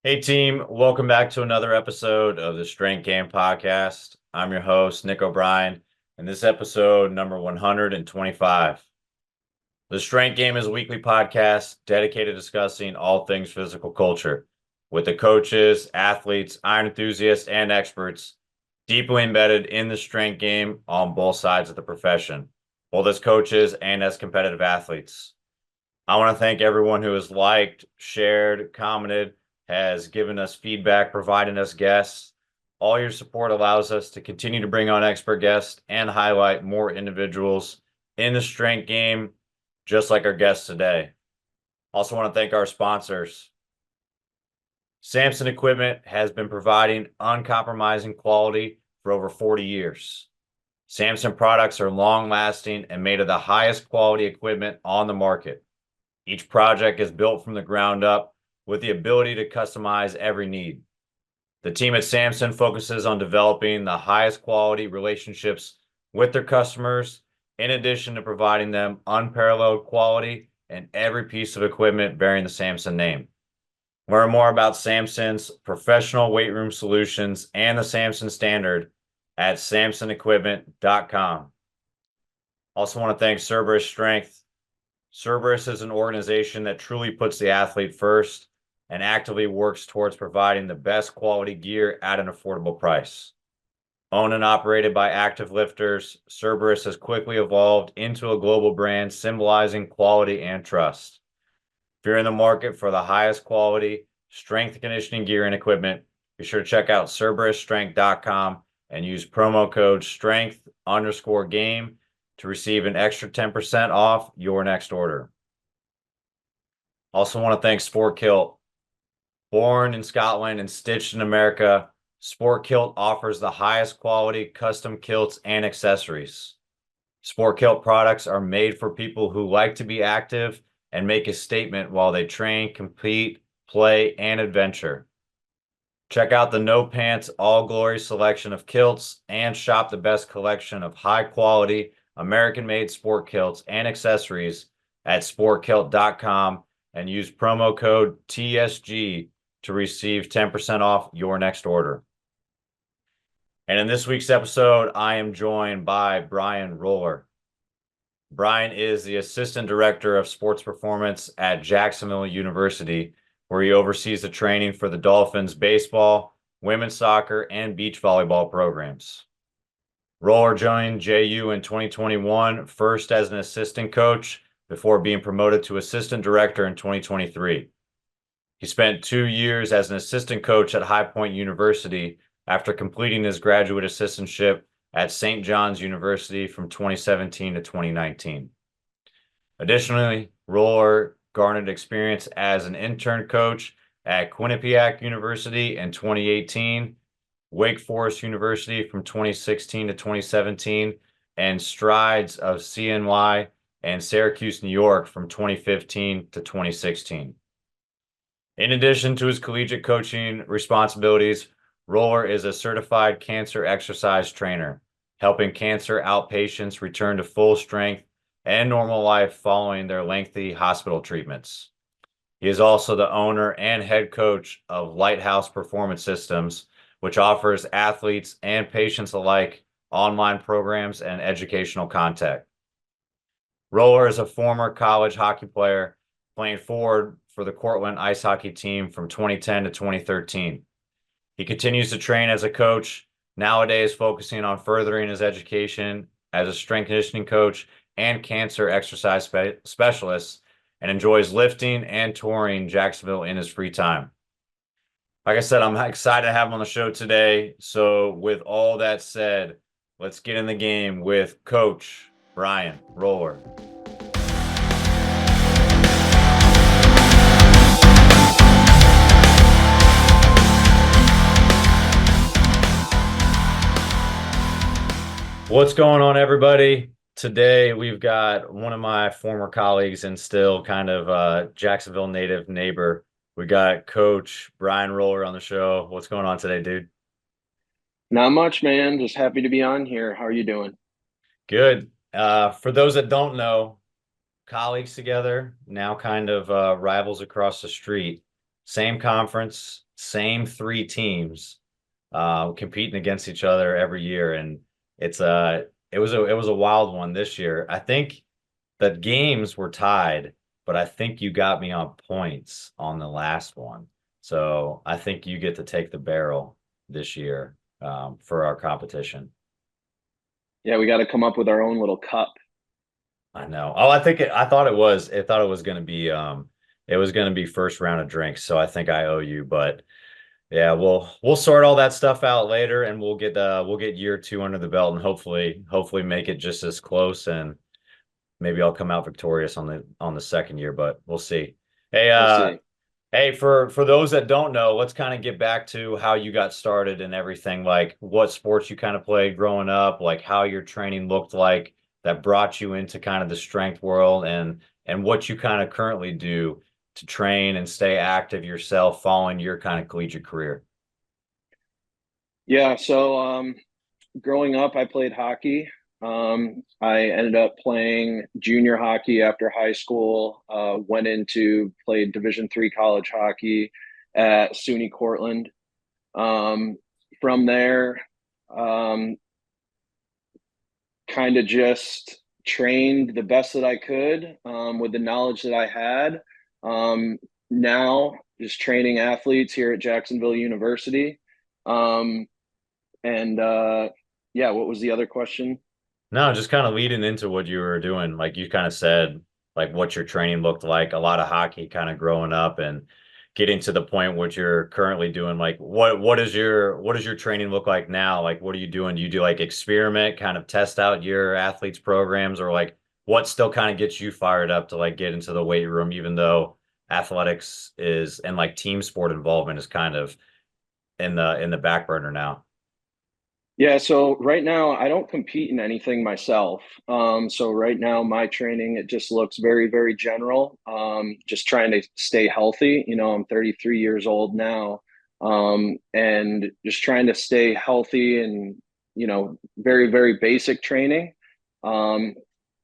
Hey team, welcome back to another episode of the Strength Game Podcast. I'm your host, Nick O'Brien, and this episode number 125. The Strength Game is a weekly podcast dedicated to discussing all things physical culture with the coaches, athletes, iron enthusiasts, and experts deeply embedded in the strength game on both sides of the profession, both as coaches and as competitive athletes. I want to thank everyone who has liked, shared, commented, has given us feedback, provided us guests. All your support allows us to continue to bring on expert guests and highlight more individuals in the strength game, just like our guests today. Also want to thank our sponsors. Samson Equipment has been providing uncompromising quality for over 40 years. Samson products are long-lasting and made of the highest quality equipment on the market. Each project is built from the ground up with the ability to customize every need. The team at Samson focuses on developing the highest quality relationships with their customers, in addition to providing them unparalleled quality in every piece of equipment bearing the Samson name. Learn more about Samson's professional weight room solutions and the Samson standard at samsonequipment.com. Also want to thank Cerberus Strength. Cerberus is an organization that truly puts the athlete first and actively works towards providing the best quality gear at an affordable price. Owned and operated by active lifters, Cerberus has quickly evolved into a global brand symbolizing quality and trust. If you're in the market for the highest quality strength conditioning gear and equipment, be sure to check out CerberusStrength.com and use promo code STRENGTH_game to receive an extra 10% off your next order. Also want to thank Sport Kilt. Born in Scotland and stitched in America, Sport Kilt offers the highest quality custom kilts and accessories. Sport Kilt products are made for people who like to be active and make a statement while they train, compete, play, and adventure. Check out the No Pants All Glory selection of kilts and shop the best collection of high-quality, American-made sport kilts and accessories at sportkilt.com and use promo code TSG to receive 10% off your next order. And in this week's episode, I am joined by Brian Roller. Brian is the Assistant Director of Sports Performance at Jacksonville University, where he oversees the training for the Dolphins baseball, women's soccer, and beach volleyball programs. Roller joined JU in 2021, first as an assistant coach before being promoted to assistant director in 2023. He spent 2 years as an assistant coach at High Point University after completing his graduate assistantship at St. John's University from 2017 to 2019. Additionally, Roller garnered experience as an intern coach at Quinnipiac University in 2018, Wake Forest University from 2016 to 2017, and Strides of CNY and Syracuse, New York from 2015 to 2016. In addition to his collegiate coaching responsibilities, Roller is a certified cancer exercise trainer, helping cancer outpatients return to full strength and normal life following their lengthy hospital treatments. He is also the owner and head coach of Lighthouse Performance Systems, which offers athletes and patients alike online programs and educational content. Roller is a former college hockey player playing forward for the Cortland ice hockey team from 2010 to 2013. He continues to train as a coach, nowadays focusing on furthering his education as a strength conditioning coach and cancer exercise specialist, and enjoys lifting and touring Jacksonville in his free time. Like I said, I'm excited to have him on the show today. So with all that said, let's get in the game with Coach Brian Roller. What's going on, everybody? Today, we've got one of my former colleagues and still kind of Jacksonville native neighbor. We got Coach Brian Roller on the show. What's going on today, dude? Not much, man. Just happy to be on here. How are you doing? Good. For those that don't know, colleagues together, now kind of rivals across the street. same conference, same three teams, competing against each other every year, and it was a wild one this year. I think the games were tied, but I think you got me on points on the last one. So I think you get to take the barrel this year, for our competition. Yeah, we got to come up with our own little cup. I know. Oh, I thought it was going to be, it was going to be first round of drinks. So I think I owe you, but yeah, we'll sort all that stuff out later, and we'll get year two under the belt, and hopefully make it just as close, and maybe I'll come out victorious on the second year, but we'll see. Hey, We'll see. hey, for those that don't know, let's kind of get back to how you got started and everything, like what sports you kind of played growing up, like how your training looked like that brought you into kind of the strength world, and what you kind of currently do to train and stay active yourself following your kind of collegiate career. Yeah, so growing up, I played hockey. I ended up playing junior hockey after high school. Went into played Division III college hockey at SUNY Cortland. From there, um, kind of just trained the best that I could with the knowledge that I had. Now, just training athletes here at Jacksonville University. Um, and yeah, what was the other question? No, just kind of leading into what you were doing. Like you kind of said, like what your training looked like, a lot of hockey kind of growing up and getting to the point what you're currently doing. Like what does your training look like now? Like what are you doing? Do you do like experiment, kind of test out your athletes programs, or like what still kind of gets you fired up to like get into the weight room, even though athletics is and like team sport involvement is kind of in the back burner now? Yeah, so right now I don't compete in anything myself. So right now my training it just looks very, very general. Just trying to stay healthy. I'm 33 years old now, and just trying to stay healthy and very, very basic training. Um,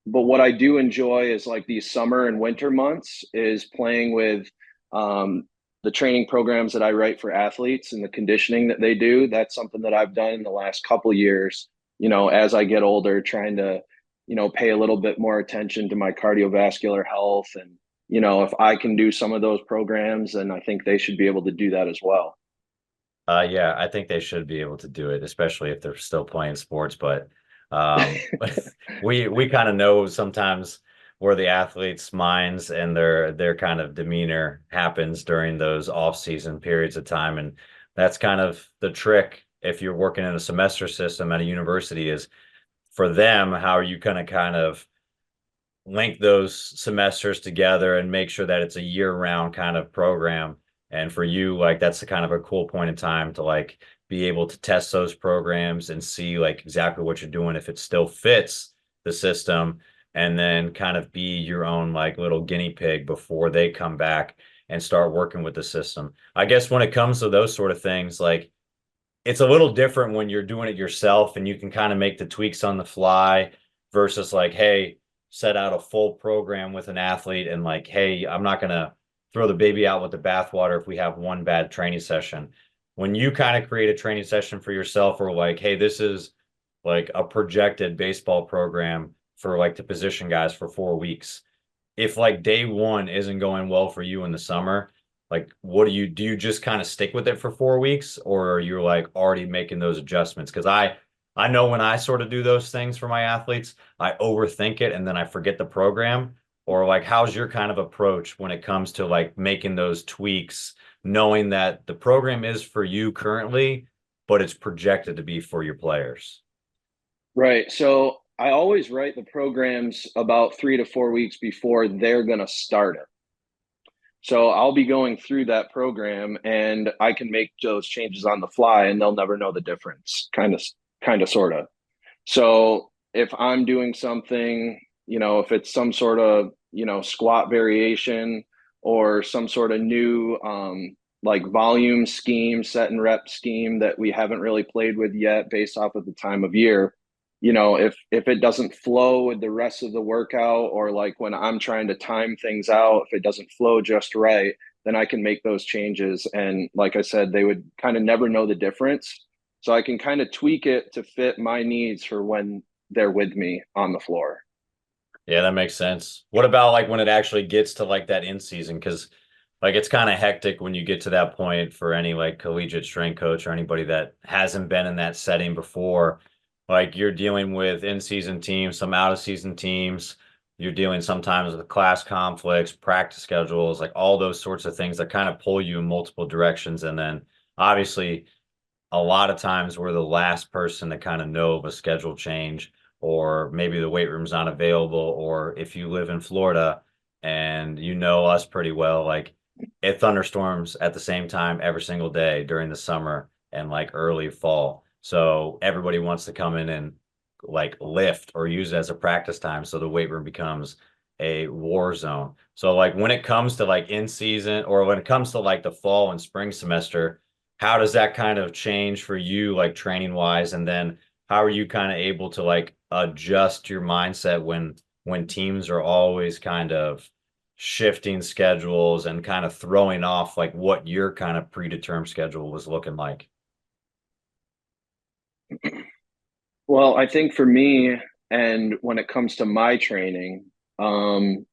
but what I do enjoy is like these summer and winter months is playing with um, the training programs that I write for athletes and the conditioning that they do. That's something that I've done in the last couple of years, as I get older, trying to, pay a little bit more attention to my cardiovascular health. And, if I can do some of those programs, then I think they should be able to do that as well. Yeah, I think they should be able to do it, especially if they're still playing sports. But um, we kind of know sometimes where the athletes' minds and their kind of demeanor happens during those off-season periods of time, and that's kind of the trick if you're working in a semester system at a university is for them, how are you gonna kind of link those semesters together and make sure that it's a year-round kind of program. And for you, like that's the kind of a cool point in time to like be able to test those programs and see like exactly what you're doing if it still fits the system, and then kind of be your own like little guinea pig before they come back and start working with the system. I guess when it comes to those sort of things, like it's a little different when you're doing it yourself and you can kind of make the tweaks on the fly versus like, hey, set out a full program with an athlete and like, hey, I'm not going to throw the baby out with the bathwater if we have one bad training session. When you kind of create a training session for yourself, or like, hey, this is like a projected baseball program for like the position guys for 4 weeks. If like day one isn't going well for you in the summer, like what do you just kind of stick with it for 4 weeks, or are you like already making those adjustments? Because I know when I sort of do those things for my athletes, I overthink it and then I forget the program. Or like how's your kind of approach when it comes to like making those tweaks, knowing that the program is for you currently, but it's projected to be for your players? Right. So I always write the programs about 3 to 4 weeks before they're going to start it. So I'll be going through that program and I can make those changes on the fly and they'll never know the difference, kind of, sort of. So if I'm doing something, if it's some sort of, squat variation or some sort of new, like volume scheme, set and rep scheme that we haven't really played with yet based off of the time of year, if it doesn't flow with the rest of the workout, or like when I'm trying to time things out, if it doesn't flow just right, then I can make those changes. And like I said, they would kind of never know the difference. So I can kind of tweak it to fit my needs for when they're with me on the floor. Yeah, that makes sense. What about like when it actually gets to like that in season? Because like it's kind of hectic when you get to that point for any like collegiate strength coach or anybody that hasn't been in that setting before. Like you're dealing with in season teams, some out of season teams. You're dealing sometimes with class conflicts, practice schedules, like all those sorts of things that kind of pull you in multiple directions. And then obviously a lot of times we're the last person to kind of know of a schedule change, or maybe the weight room's not available, or if you live in Florida and you know us pretty well, like it thunderstorms at the same time every single day during the summer and like early fall. So everybody wants to come in and like lift or use it as a practice time. So the weight room becomes a war zone. So like when it comes to like in season or when it comes to like the fall and spring semester, how does that kind of change for you, like training wise? And then how are you kind of able to like adjust your mindset when teams are always kind of shifting schedules and kind of throwing off like what your kind of predetermined schedule was looking like? Well, I think for me, and when it comes to my training, um,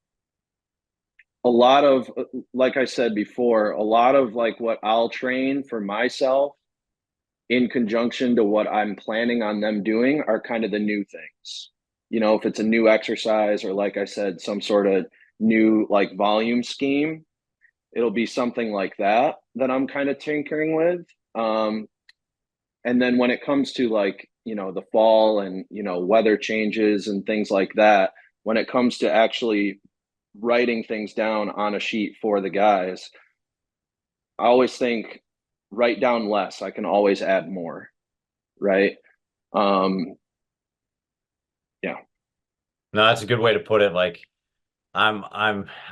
a lot of, like I said before, a lot of like what I'll train for myself in conjunction to what I'm planning on them doing are kind of the new things. You know, if it's a new exercise or, like I said, some sort of new like volume scheme, it'll be something like that that I'm kind of tinkering with. Um, and then when it comes to like, you know, the fall and, you know, weather changes and things like that, when it comes to actually writing things down on a sheet for the guys, I always think write down less. I can always add more, right? Um, yeah. No, that's a good way to put it. Like I'm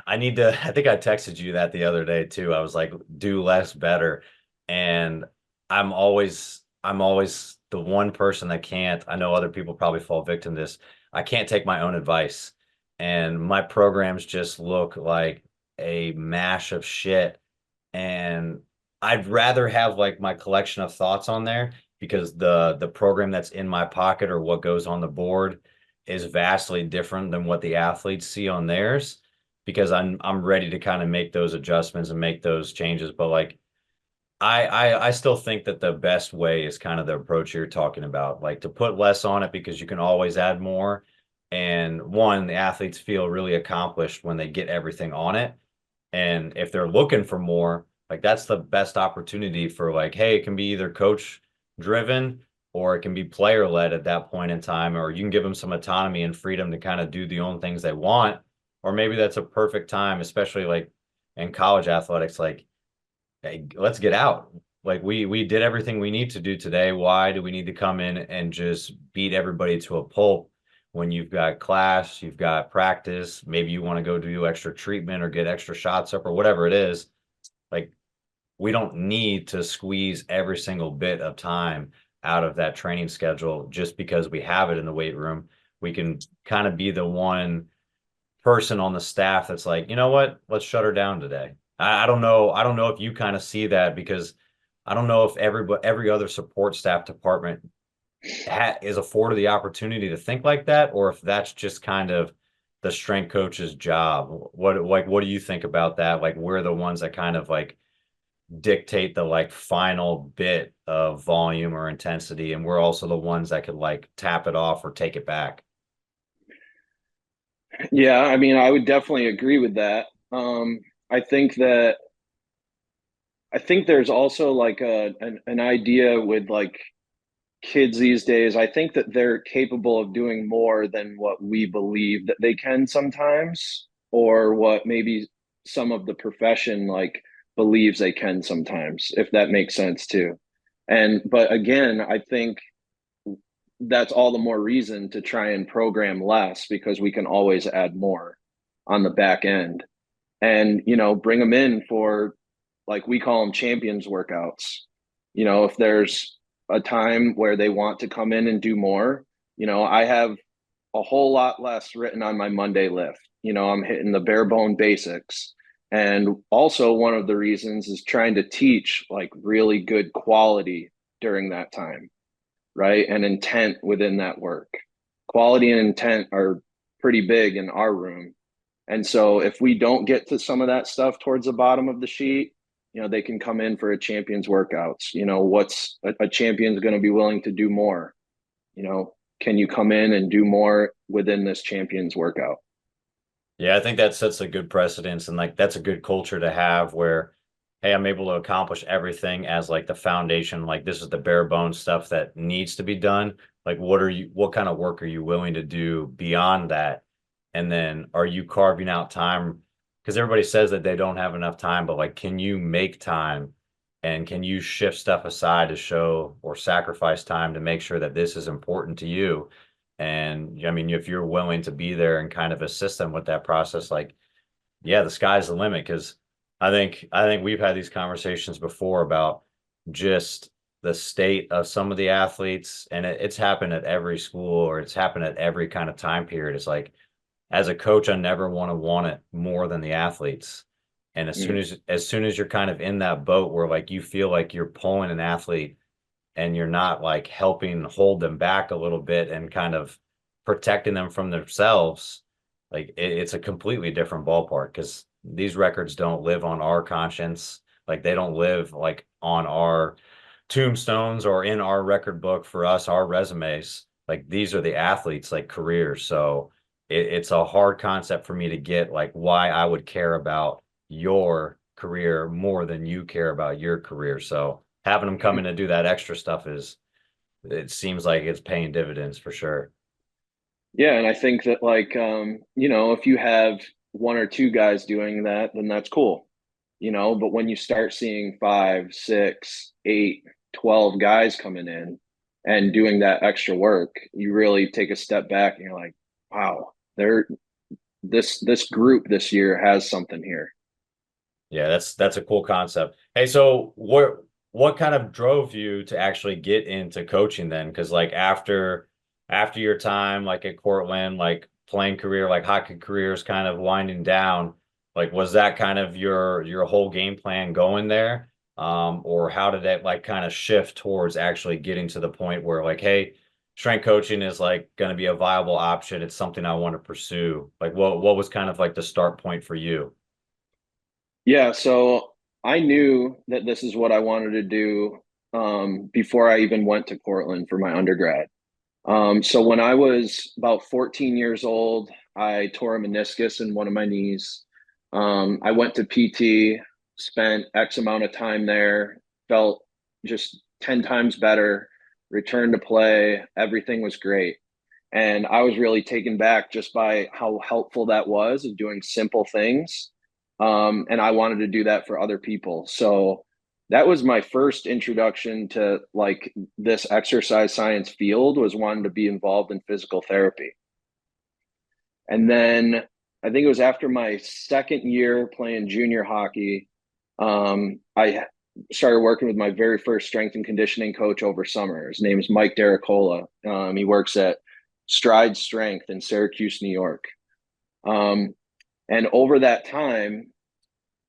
I need to I think I texted you that the other day too. I was like, do less better. And I'm always the one person that can't. I know other people probably fall victim to this. I can't take my own advice. And my programs just look like a mash of shit. And I'd rather have like my collection of thoughts on there because the program that's in my pocket or what goes on the board is vastly different than what the athletes see on theirs because I'm ready to kind of make those adjustments and make those changes. But like I still think that the best way is kind of the approach you're talking about, like to put less on it because you can always add more. And one, the athletes feel really accomplished when they get everything on it. And if they're looking for more, like that's the best opportunity for like, hey, it can be either coach driven or it can be player led at that point in time, or you can give them some autonomy and freedom to kind of do the own things they want. Or maybe that's a perfect time, especially like in college athletics, like, hey, let's get out. Like we did everything we need to do today. Why do we need to come in and just beat everybody to a pulp when you've got class, you've got practice, maybe you want to go do extra treatment or get extra shots up or whatever it is. Like we don't need to squeeze every single bit of time out of that training schedule just because we have it in the weight room. We can kind of be the one person on the staff that's like, you know what, let's shut her down today. I don't know. I don't know if you kind of see that because I don't know if every other support staff department is afforded the opportunity to think like that, or if that's just kind of the strength coach's job. What do you think about that? Like we're the ones that kind of like dictate the like final bit of volume or intensity, and we're also the ones that could like tap it off or take it back. Yeah, I mean, I would definitely agree with that. I think that I think there's also like an idea with like kids these days. I think that they're capable of doing more than what we believe that they can sometimes, or what maybe some of the profession like believes they can sometimes, if that makes sense too. And but again, I think that's all the more reason to try and program less because we can always add more on the back end. And you know, bring them in for, like, we call them champions workouts. You know, if there's a time where they want to come in and do more, you know, I have a whole lot less written on my Monday lift. You know, I'm hitting the bare bone basics, And also one of the reasons is trying to teach like really good quality during that time, right? And intent within that work. Quality and intent are pretty big in our room. And so if we don't get to some of that stuff towards the bottom of the sheet, they can come in for a champion's workouts. What's a champion's going to be willing to do more? Can you come in and do more within this champion's workout? Yeah, I think that sets a good precedence, and like that's a good culture to have where, hey, I'm able to accomplish everything as like the foundation. Like this is the bare bones stuff that needs to be done. Like what kind of work are you willing to do beyond that? And then are you carving out time? Because everybody says that they don't have enough time, but like, can you make time and can you shift stuff aside to show or sacrifice time to make sure that this is important to you? And I mean, if you're willing to be there and kind of assist them with that process, like, yeah, the sky's the limit. Because I think we've had these conversations before about just the state of some of the athletes, and it's happened at every school or it's happened at every kind of time period. It's like, as a coach, I never want it more than the athletes. And Mm. as soon as you're kind of in that boat where like you feel like you're pulling an athlete and you're not like helping hold them back a little bit and kind of protecting them from themselves, like it's a completely different ballpark because these records don't live on our conscience. Like they don't live like on our tombstones or in our record book for us, our resumes. Like these are the athletes' like careers. So it's a hard concept for me to get like why I would care about your career more than you care about your career. So having them come in and do that extra stuff it seems like it's paying dividends for sure. Yeah, and I think that like if you have one or two guys doing that, then that's cool. But when you start seeing 5, 6, 8, 12 guys coming in and doing that extra work, you really take a step back and you're like, wow, this group this year has something here. Yeah, that's a cool concept. Hey, so what kind of drove you to actually get into coaching then? Because like after your time like at Cortland, like playing career, like hockey career is kind of winding down. Like was that kind of your whole game plan going there? Or how did that like kind of shift towards actually getting to the point where like, hey, strength coaching is like going to be a viable option. It's something I want to pursue. Like what was kind of like the start point for you? Yeah, so I knew that this is what I wanted to do before I even went to Cortland for my undergrad. So when I was about 14 years old, I tore a meniscus in one of my knees. I went to PT, spent X amount of time there, felt just 10 times better, returned to play. Everything was great. And I was really taken back just by how helpful that was of doing simple things. And I wanted to do that for other people. So that was my first introduction to like this exercise science field, was wanting to be involved in physical therapy. And then I think it was after my second year playing junior hockey, I started working with my very first strength and conditioning coach over summer. His name is Mike Dericola. He works at Strides Strength in Syracuse, New York. Um, and over that time,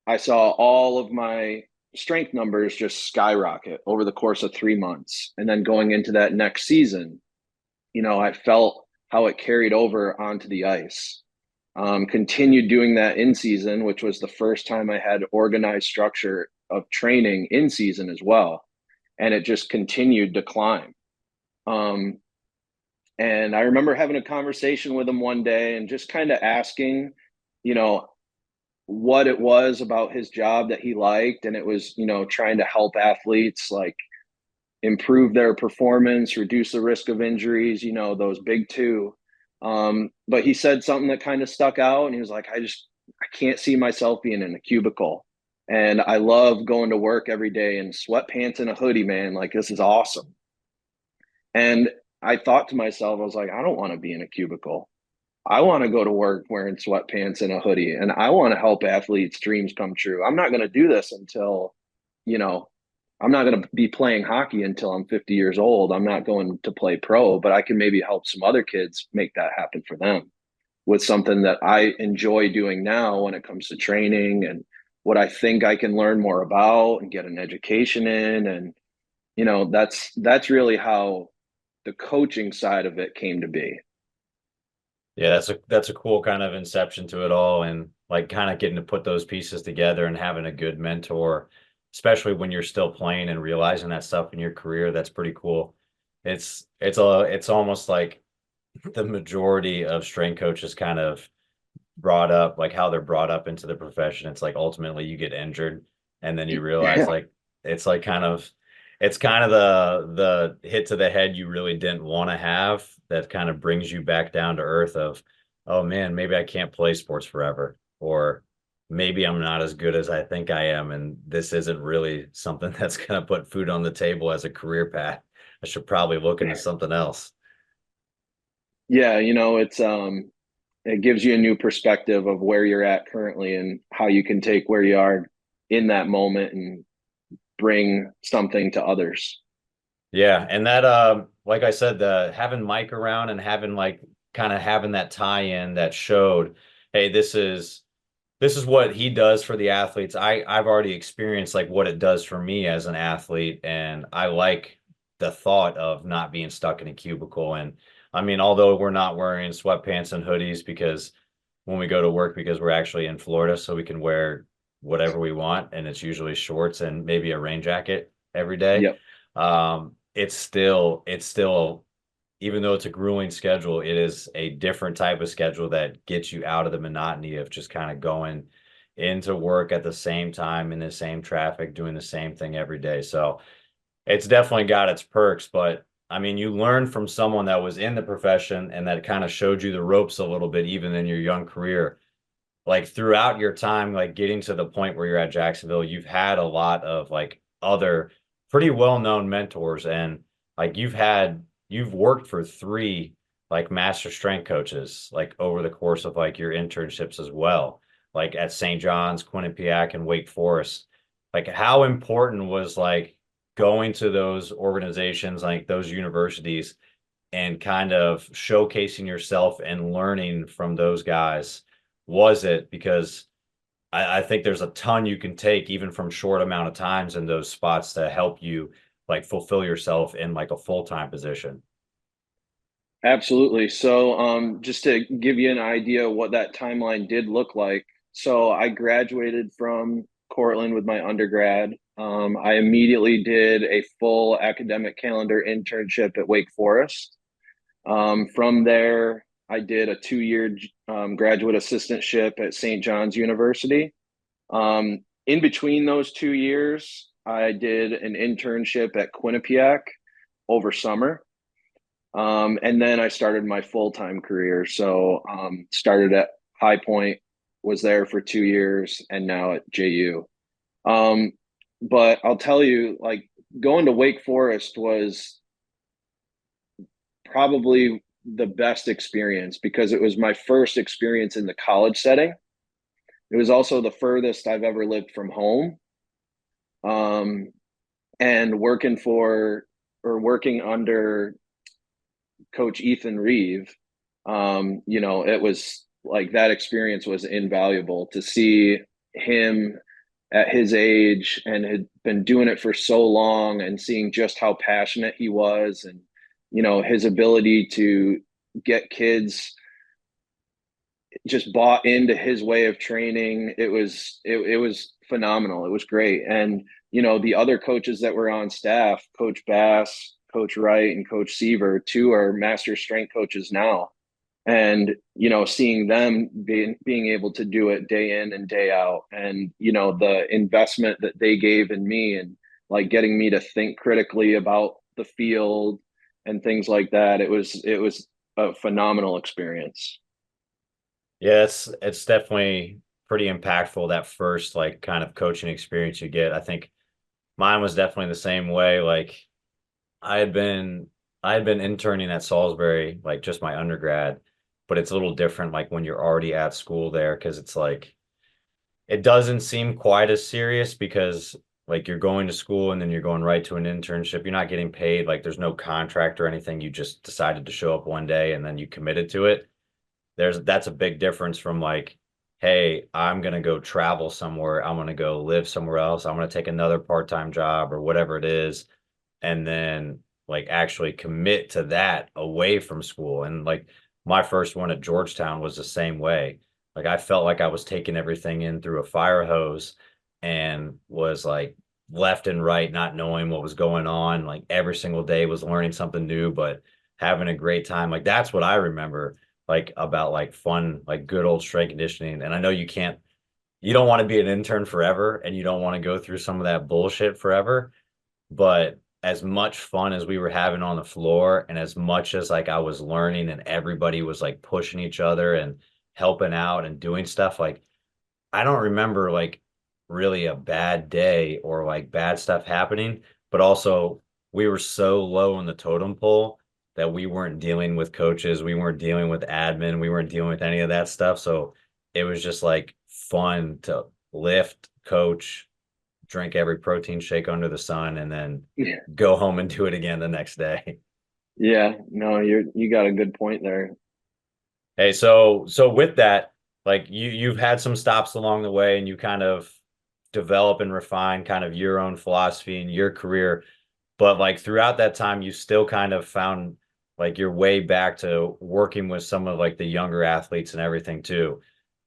I saw all of my strength numbers just skyrocket over the course of 3 months. And then going into that next season, I felt how it carried over onto the ice. Continued doing that in season, which was the first time I had organized structure of training in season as well. And it just continued to climb. Um, and I remember having a conversation with him one day and just kind of asking, you know, what it was about his job that he liked. And it was, trying to help athletes like improve their performance, reduce the risk of injuries, those big two. But he said something that kind of stuck out, and he was like, I can't see myself being in a cubicle. And I love going to work every day in sweatpants and a hoodie, man. Like, this is awesome. And I thought to myself, I was like, I don't want to be in a cubicle. I want to go to work wearing sweatpants and a hoodie, and I want to help athletes' dreams come true. I'm not going to do this until, you know, I'm not going to be playing hockey until I'm 50 years old. I'm not going to play pro, but I can maybe help some other kids make that happen for them with something that I enjoy doing now when it comes to training and what I think I can learn more about and get an education in. And, that's really how the coaching side of it came to be. Yeah, that's a cool kind of inception to it all, and like kind of getting to put those pieces together and having a good mentor, especially when you're still playing and realizing that stuff in your career. That's pretty cool. It's almost like the majority of strength coaches kind of brought up, like how they're brought up into the profession. It's like ultimately you get injured and then you realize Yeah. like it's like kind of it's kind of the hit to the head you really didn't want to have that kind of brings you back down to earth of, oh man, maybe I can't play sports forever, or maybe I'm not as good as I think I am, and this isn't really something that's going to put food on the table as a career path. I should probably look into something else. Yeah, it gives you a new perspective of where you're at currently and how you can take where you are in that moment and bring something to others. Yeah, and that like I said, the having Mike around and having like kind of having that tie-in that showed, hey, this is what he does for the athletes. I've already experienced like what it does for me as an athlete, and I like the thought of not being stuck in a cubicle. And I mean, although we're not wearing sweatpants and hoodies because when we go to work, because we're actually in Florida, so we can wear whatever we want, and it's usually shorts and maybe a rain jacket every day. Yep. It's still, even though it's a grueling schedule, it is a different type of schedule that gets you out of the monotony of just kind of going into work at the same time in the same traffic, doing the same thing every day. So it's definitely got its perks, but I mean, you learn from someone that was in the profession and that kind of showed you the ropes a little bit, even in your young career. Like throughout your time, like getting to the point where you're at Jacksonville, you've had a lot of like other pretty well-known mentors, and like you've worked for three like master strength coaches like over the course of like your internships as well, like at St. John's, Quinnipiac, and Wake Forest. Like how important was like going to those organizations, like those universities, and kind of showcasing yourself and learning from those guys? Was it because I think there's a ton you can take even from short amount of times in those spots to help you like fulfill yourself in like a full-time position. Absolutely. So, just to give you an idea of what that timeline did look like. So, I graduated from Cortland with my undergrad. I immediately did a full academic calendar internship at Wake Forest. From there, I did a 2-year graduate assistantship at St. John's University. In between those 2 years, I did an internship at Quinnipiac over summer. And then I started my full-time career. So started at High Point, was there for 2 years, and now at JU. Um, but I'll tell you, like going to Wake Forest was probably the best experience because it was my first experience in the college setting. It was also the furthest I've ever lived from home. Um, and working under Coach Ethan Reeve, it was like that experience was invaluable to see him at his age and had been doing it for so long and seeing just how passionate he was and, his ability to get kids just bought into his way of training. It was phenomenal. It was great. And, the other coaches that were on staff, Coach Bass, Coach Wright, and Coach Seaver, two are master strength coaches now. And, seeing them being able to do it day in and day out, and, the investment that they gave in me and like getting me to think critically about the field and things like that. It was a phenomenal experience. Yeah, it's definitely pretty impactful that first like kind of coaching experience you get. I think mine was definitely the same way. Like I had been I had been interning at Salisbury, like just my undergrad, but it's a little different like when you're already at school there because it's like it doesn't seem quite as serious because like you're going to school and then you're going right to an internship. You're not getting paid, like there's no contract or anything. You just decided to show up one day and then you committed to it. That's a big difference from like, hey, I'm going to go travel somewhere. I'm going to go live somewhere else. I'm going to take another part-time job or whatever it is. And then like actually commit to that away from school. And like my first one at Georgetown was the same way. Like I felt like I was taking everything in through a fire hose and was like left and right, not knowing what was going on. Like every single day was learning something new, but having a great time. Like that's what I remember like about like fun, like good old strength conditioning. And I know you don't want to be an intern forever and you don't want to go through some of that bullshit forever. But as much fun as we were having on the floor and as much as like I was learning and everybody was like pushing each other and helping out and doing stuff, like I don't remember like really a bad day or like bad stuff happening, but also we were so low on the totem pole that we weren't dealing with coaches, we weren't dealing with admin, we weren't dealing with any of that stuff. So it was just like fun to lift, coach, drink every protein shake under the sun, and then Yeah. go home and do it again the next day. Yeah, no, you got a good point there. Hey, so with that, like you've had some stops along the way and you kind of develop and refine kind of your own philosophy in your career. But like throughout that time, you still kind of found like your way back to working with some of like the younger athletes and everything too.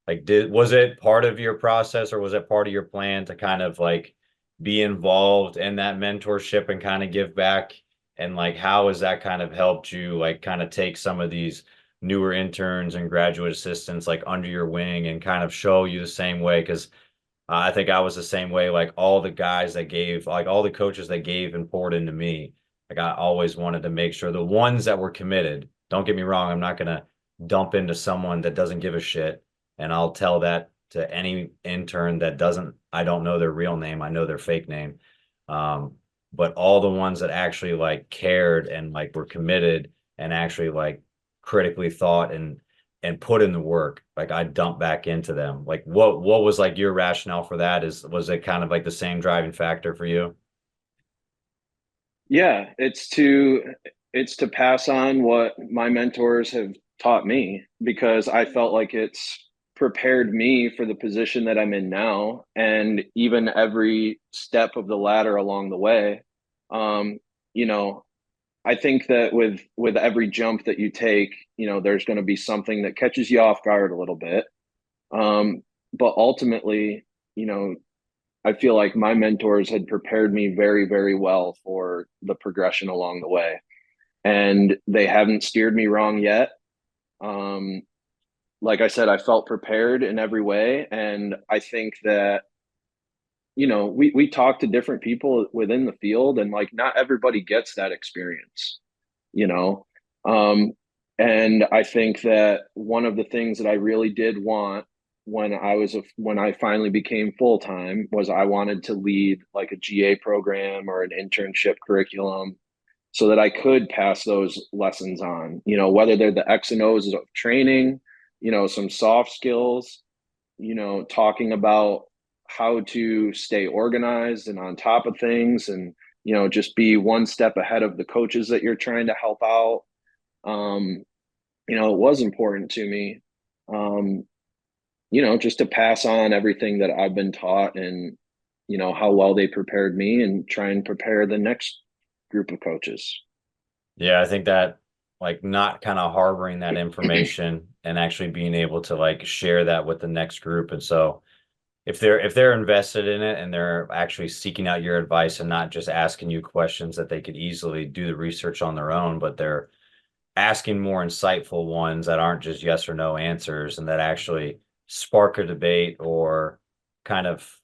Like was it part of your process or was it part of your plan to kind of like be involved in that mentorship and kind of give back? And like how has that kind of helped you like kind of take some of these newer interns and graduate assistants like under your wing and kind of show you the same way? Because I think I was the same way. Like all the guys that gave, like all the coaches that gave and poured into me, like I always wanted to make sure the ones that were committed, don't get me wrong, I'm not going to dump into someone that doesn't give a shit. And I'll tell that to any intern that doesn't, I don't know their real name. I know their fake name. Um, but all the ones that actually like cared and like were committed and actually like critically thought and put in the work, like I dump back into them. Like what was like your rationale for that? Was it kind of like the same driving factor for you? Yeah, it's to pass on what my mentors have taught me because I felt like it's prepared me for the position that I'm in now and even every step of the ladder along the way. Um, you know, I think that with every jump that you take, there's going to be something that catches you off guard a little bit. Um, but ultimately, you know, I feel like my mentors had prepared me very, very well for the progression along the way. And they haven't steered me wrong yet. Um, like I said, I felt prepared in every way. And I think that, we talk to different people within the field, and like not everybody gets that experience, you know. Um, and I think that one of the things that I really did want when I finally became full time was I wanted to lead like a GA program or an internship curriculum so that I could pass those lessons on, whether they're the X and O's of training, some soft skills, talking about how to stay organized and on top of things and, just be one step ahead of the coaches that you're trying to help out. Um, it was important to me, um, just to pass on everything that I've been taught and, how well they prepared me and try and prepare the next group of coaches. Yeah, I think that like not kind of harboring that information and actually being able to like share that with the next group. And so if they're invested in it and they're actually seeking out your advice and not just asking you questions that they could easily do the research on their own, but they're asking more insightful ones that aren't just yes or no answers and that actually spark a debate or kind of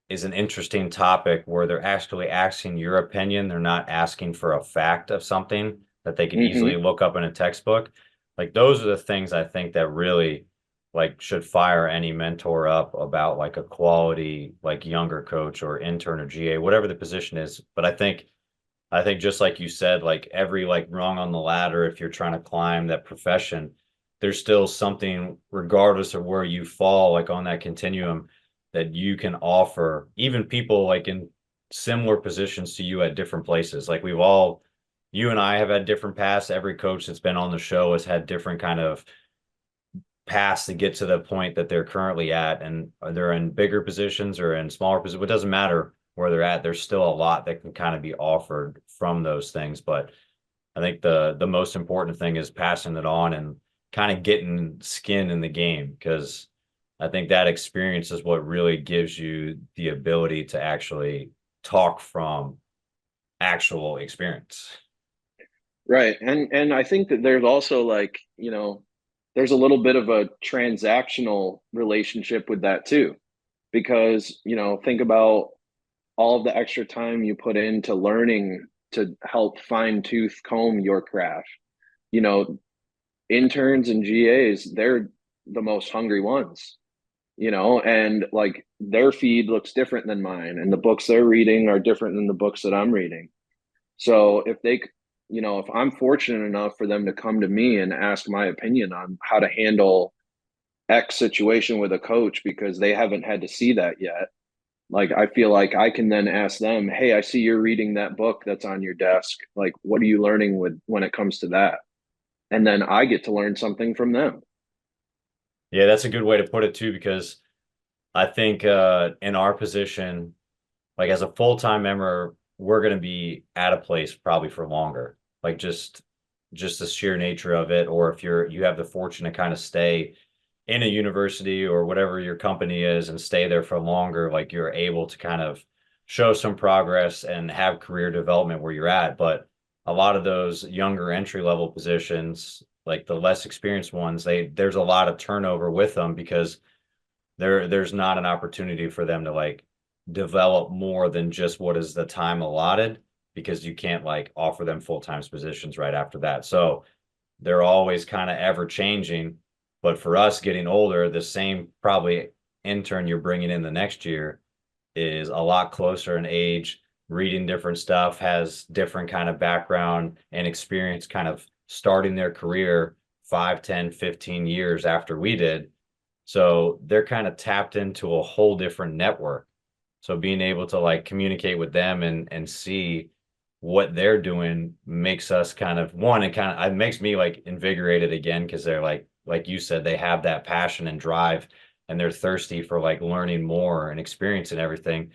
is an interesting topic where they're actually asking your opinion. They're not asking for a fact of something that they could easily Mm-hmm. look up in a textbook. Like those are the things I think that really like should fire any mentor up about like a quality like younger coach or intern or GA, whatever the position is. But I think just like you said, like every like rung on the ladder, if you're trying to climb that profession, there's still something, regardless of where you fall, like on that continuum, that you can offer, even people like in similar positions to you at different places. Like you and I have had different paths. Every coach that's been on the show has had different kind of pass to get to the point that they're currently at, and they're in bigger positions or in smaller positions. It doesn't matter where they're at. There's still a lot that can kind of be offered from those things. But I think the most important thing is passing it on and kind of getting skin in the game, because I think that experience is what really gives you the ability to actually talk from actual experience. Right. And I think that there's also like, there's a little bit of a transactional relationship with that too. Because, think about all of the extra time you put into learning to help fine tooth comb your craft. You know, interns and GAs, they're the most hungry ones, and like their feed looks different than mine, and the books they're reading are different than the books that I'm reading. So if I'm fortunate enough for them to come to me and ask my opinion on how to handle X situation with a coach because they haven't had to see that yet, like I feel like I can then ask them, hey, I see you're reading that book that's on your desk. Like, what are you learning with when it comes to that? And then I get to learn something from them. Yeah, that's a good way to put it too, because I think in our position, like as a full-time member, we're going to be at a place probably for longer. Like just the sheer nature of it, or if you have the fortune to kind of stay in a university or whatever your company is and stay there for longer, like you're able to kind of show some progress and have career development where you're at. But a lot of those younger entry level positions, like the less experienced ones, there's a lot of turnover with them because there's not an opportunity for them to like develop more than just what is the time allotted, because you can't like offer them full-time positions right after that. So they're always kind of ever changing. But for us getting older, the same probably intern you're bringing in the next year is a lot closer in age, reading different stuff, has different kind of background and experience, kind of starting their career 5, 10, 15 years after we did. So they're kind of tapped into a whole different network. So being able to like communicate with them and see what they're doing makes us kind of one, and kind of it makes me like invigorated again, because they're like you said, they have that passion and drive, and they're thirsty for like learning more and experiencing everything.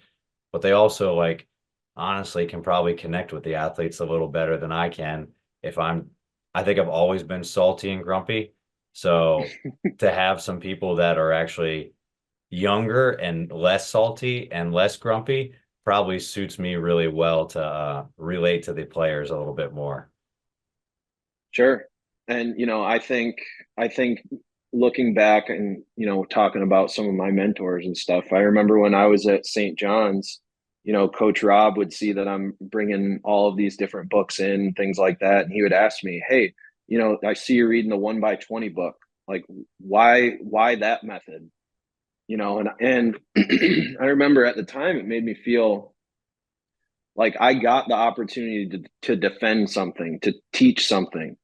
But they also like honestly can probably connect with the athletes a little better than I can. if I'm I think I've always been salty and grumpy. So to have some people that are actually younger and less salty and less grumpy probably suits me really well to relate to the players a little bit more. Sure. And I think looking back and talking about some of my mentors and stuff, I remember when I was at St. John's, Coach Rob would see that I'm bringing all of these different books in, things like that, and he would ask me, "Hey, I see you're reading the 1 by 20 book. Like, why that method?" And I remember at the time it made me feel like I got the opportunity to defend something, to teach something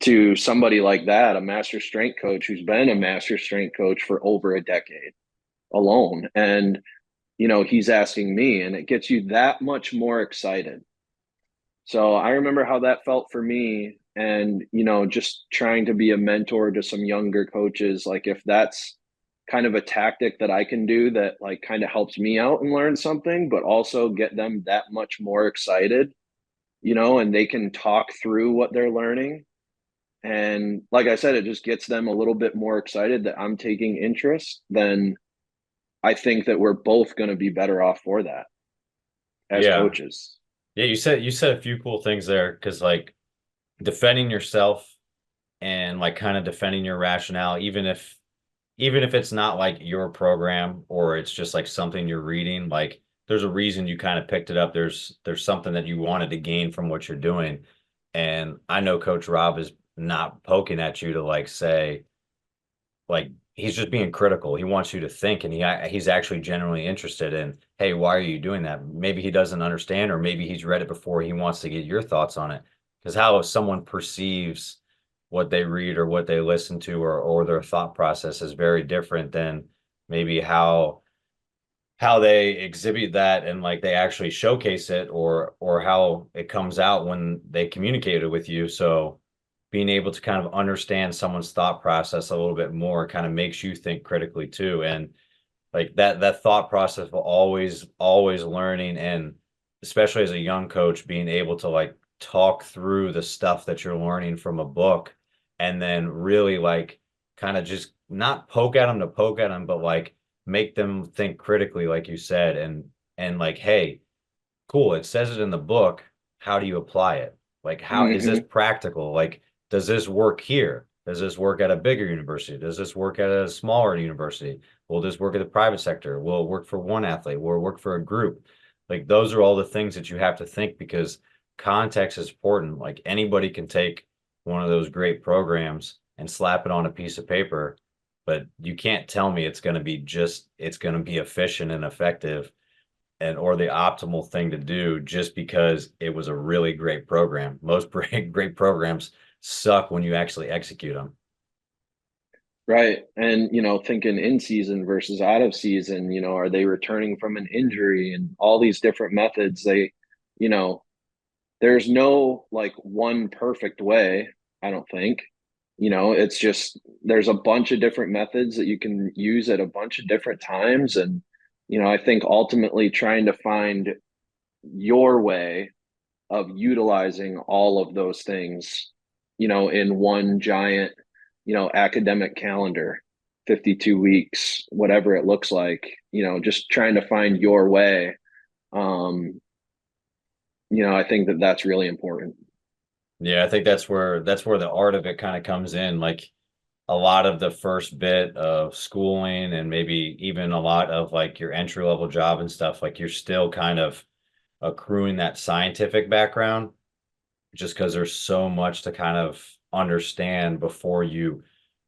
to somebody like that, a master strength coach who's been a master strength coach for over a decade alone. And, he's asking me, and it gets you that much more excited. So I remember how that felt for me. And, just trying to be a mentor to some younger coaches, like if that's kind of a tactic that I can do that like kind of helps me out and learn something, but also get them that much more excited, and they can talk through what they're learning. And like I said, it just gets them a little bit more excited that I'm taking interest. Then I think that we're both going to be better off for that as Yeah. coaches. Yeah, you said a few cool things there, because like defending yourself and like kind of defending your rationale, even if it's not like your program or it's just like something you're reading, like there's a reason you kind of picked it up. There's something that you wanted to gain from what you're doing. And I know Coach Rob is not poking at you to like say, like he's just being critical. He wants you to think, and he's actually genuinely interested in, hey, why are you doing that? Maybe he doesn't understand, or maybe he's read it before. He wants to get your thoughts on it. Because how someone perceives what they read or what they listen to, or their thought process is very different than maybe how they exhibit that and like they actually showcase it, or how it comes out when they communicate it with you. So being able to kind of understand someone's thought process a little bit more kind of makes you think critically too. And like that thought process of always learning, and especially as a young coach, being able to like talk through the stuff that you're learning from a book, and then really like kind of just not poke at them to poke at them, but like make them think critically, like you said, and like, hey, cool, it says it in the book. How do you apply it? Like, how is this Hmm. practical? Like, does this work here? Does this work at a bigger university? Does this work at a smaller university? Will this work at the private sector? Will it work for one athlete? Will it work for a group? Like, those are all the things that you have to think, because context is important. Like, anybody can take one of those great programs and slap it on a piece of paper, but you can't tell me it's going to be efficient and effective and or the optimal thing to do just because it was a really great program. Most great programs suck when you actually execute them. Right. And, thinking in season versus out of season, are they returning from an injury and all these different methods? You know, there's no like one perfect way, I don't think. It's just there's a bunch of different methods that you can use at a bunch of different times. And, I think ultimately trying to find your way of utilizing all of those things, in one giant, academic calendar, 52 weeks, whatever it looks like, just trying to find your way. Um, I think that that's really important. Yeah, I think that's where the art of it kind of comes in. Like a lot of the first bit of schooling and maybe even a lot of like your entry level job and stuff, like you're still kind of accruing that scientific background just because there's so much to kind of understand before you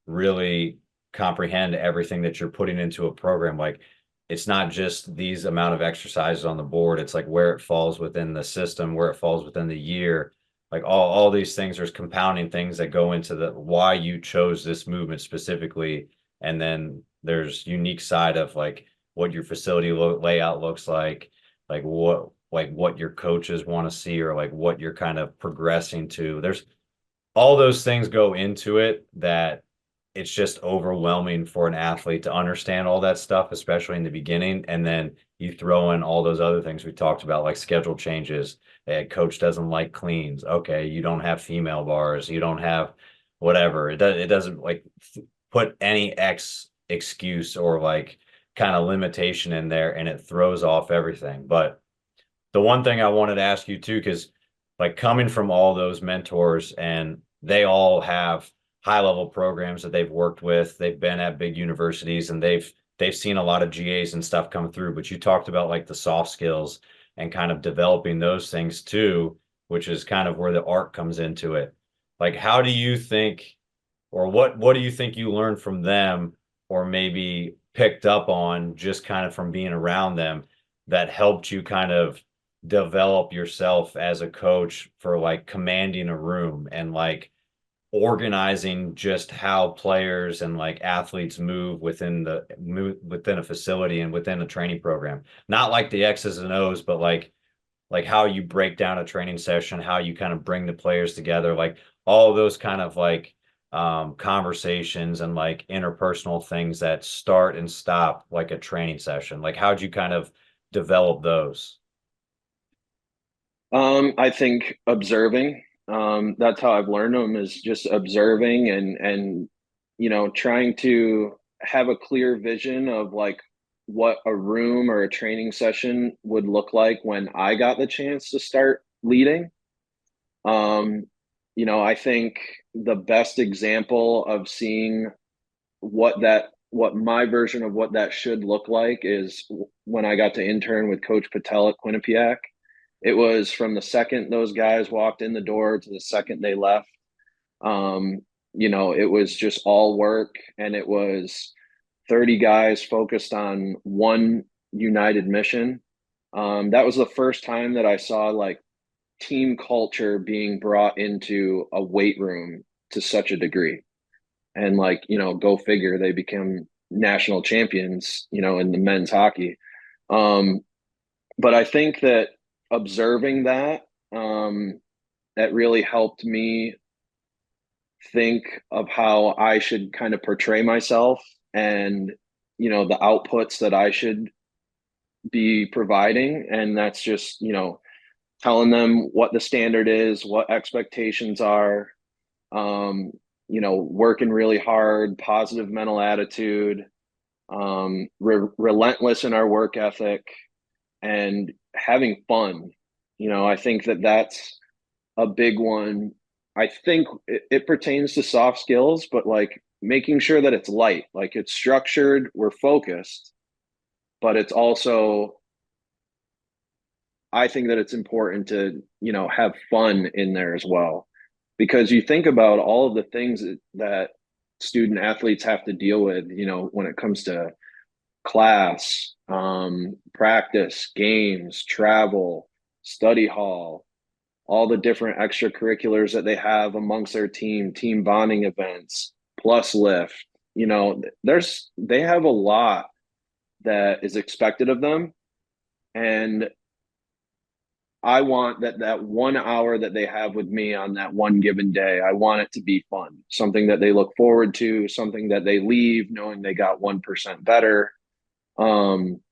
really comprehend everything that you're putting into a program. Like it's not just these amount of exercises on the board, it's like where it falls within the system, where it falls within the year. Like all these things, there's compounding things that go into the why you chose this movement specifically. And then there's unique side of like what your facility layout looks like what your coaches want to see, or like what you're kind of progressing to. There's all those things go into it that it's just overwhelming for an athlete to understand all that stuff, especially in the beginning. And then you throw in all those other things we talked about, like schedule changes. A coach doesn't like cleans. Okay, you don't have female bars. You don't have whatever. It doesn't like put any excuse or like kind of limitation in there, and it throws off everything. But the one thing I wanted to ask you too, because like coming from all those mentors, and they all have high level programs that they've worked with, they've been at big universities, and they've seen a lot of GAs and stuff come through. But you talked about like the soft skills and kind of developing those things too, which is kind of where the art comes into it. Like, how do you think, or what do you think you learned from them, or maybe picked up on just kind of from being around them, that helped you kind of develop yourself as a coach for like commanding a room and like organizing just how players and like athletes move within a facility and within a training program, not like the X's and O's, but like how you break down a training session, how you kind of bring the players together, like all those kind of like conversations and like interpersonal things that start and stop like a training session. Like how'd you kind of develop those? I think observing. That's how I've learned them, is just observing and trying to have a clear vision of like what a room or a training session would look like when I got the chance to start leading. Um, I think the best example of seeing what my version of what that should look like is when I got to intern with Coach Patel at Quinnipiac. It was from the second those guys walked in the door to the second they left. Um, it was just all work, and it was 30 guys focused on one united mission. That was the first time that I saw like team culture being brought into a weight room to such a degree. And like, go figure, they become national champions, in the men's hockey. Um, but I think that observing that, that really helped me think of how I should kind of portray myself and, the outputs that I should be providing. And that's just, telling them what the standard is, what expectations are, um, working really hard, positive mental attitude, relentless in our work ethic, and having fun. I think that that's a big one. I think it pertains to soft skills, but like making sure that it's light, like it's structured, we're focused, but it's also, I think that it's important to, have fun in there as well. Because you think about all of the things that student athletes have to deal with, when it comes to class, practice, games, travel, study hall, all the different extracurriculars that they have amongst their team bonding events, plus lift. They have a lot that is expected of them. And I want that 1 hour that they have with me on that one given day, I want it to be fun, something that they look forward to, something that they leave knowing they got 1% better. Um,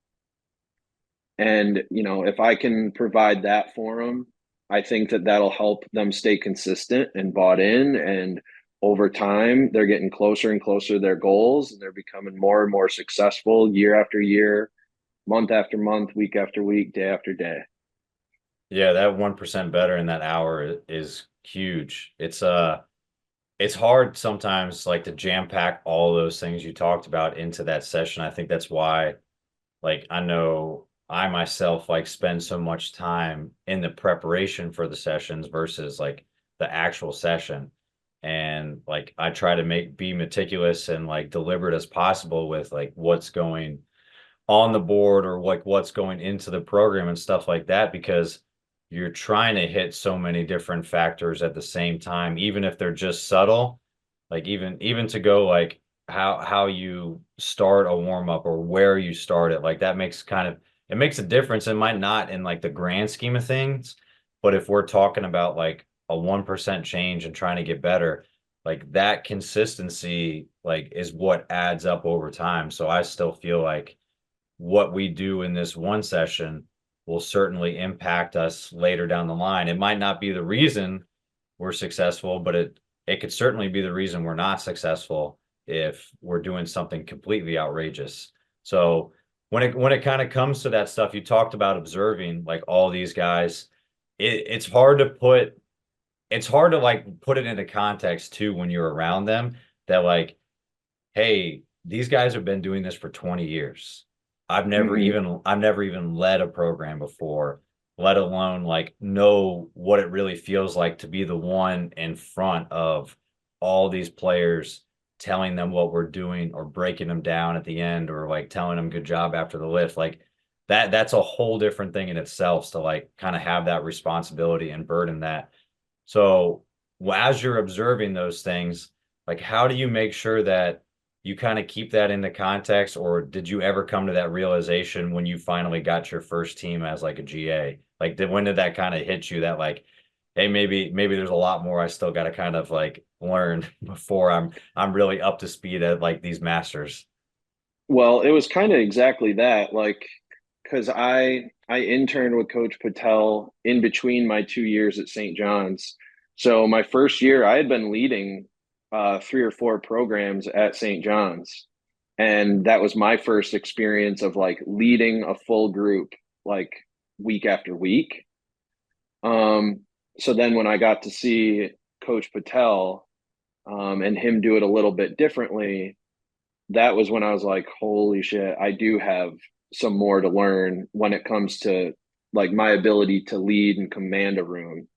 and if I can provide that for them, I think that that'll help them stay consistent and bought in. And over time, they're getting closer and closer to their goals, and they're becoming more and more successful year after year, month after month, week after week, day after day. Yeah, that 1% better in that hour is huge. It's hard sometimes like to jam pack all those things you talked about into that session. I think that's why like I know I myself like spend so much time in the preparation for the sessions versus like the actual session. And like I try to be meticulous and like deliberate as possible with like what's going on the board or like what's going into the program and stuff like that because you're trying to hit so many different factors at the same time, even if they're just subtle. Like even to go like how you start a warm up or where you start it, like that makes kind of it makes a difference. It might not in like the grand scheme of things, but if we're talking about like a 1% change and trying to get better, like that consistency like is what adds up over time. So I still feel like what we do in this one session will certainly impact us later down the line. It might not be the reason we're successful, but it could certainly be the reason we're not successful if we're doing something completely outrageous. So when it kind of comes to that stuff, you talked about observing like all these guys. It's hard to like put it into context too when you're around them that like, hey, these guys have been doing this for 20 years. Mm-hmm. I've never even led a program before, let alone like know what it really feels like to be the one in front of all these players telling them what we're doing or breaking them down at the end or like telling them good job after the lift. Like that's a whole different thing in itself to like kind of have that responsibility and burden that. So as you're observing those things, like how do you make sure that you kind of keep that into context, or did you ever come to that realization when you finally got your first team as like a GA? Like when did that kind of hit you that like, hey, maybe there's a lot more I still got to kind of like learn before I'm really up to speed at like these masters. Well, it was kind of exactly that, like, because I interned with Coach Patel in between my 2 years at St. John's. So my first year, I had been leading 3 or 4 programs at St. John's, and that was my first experience of like leading a full group like week after week. Um, so then when I got to see Coach Patel and him do it a little bit differently, that was when I was like, holy shit, I do have some more to learn when it comes to like my ability to lead and command a room.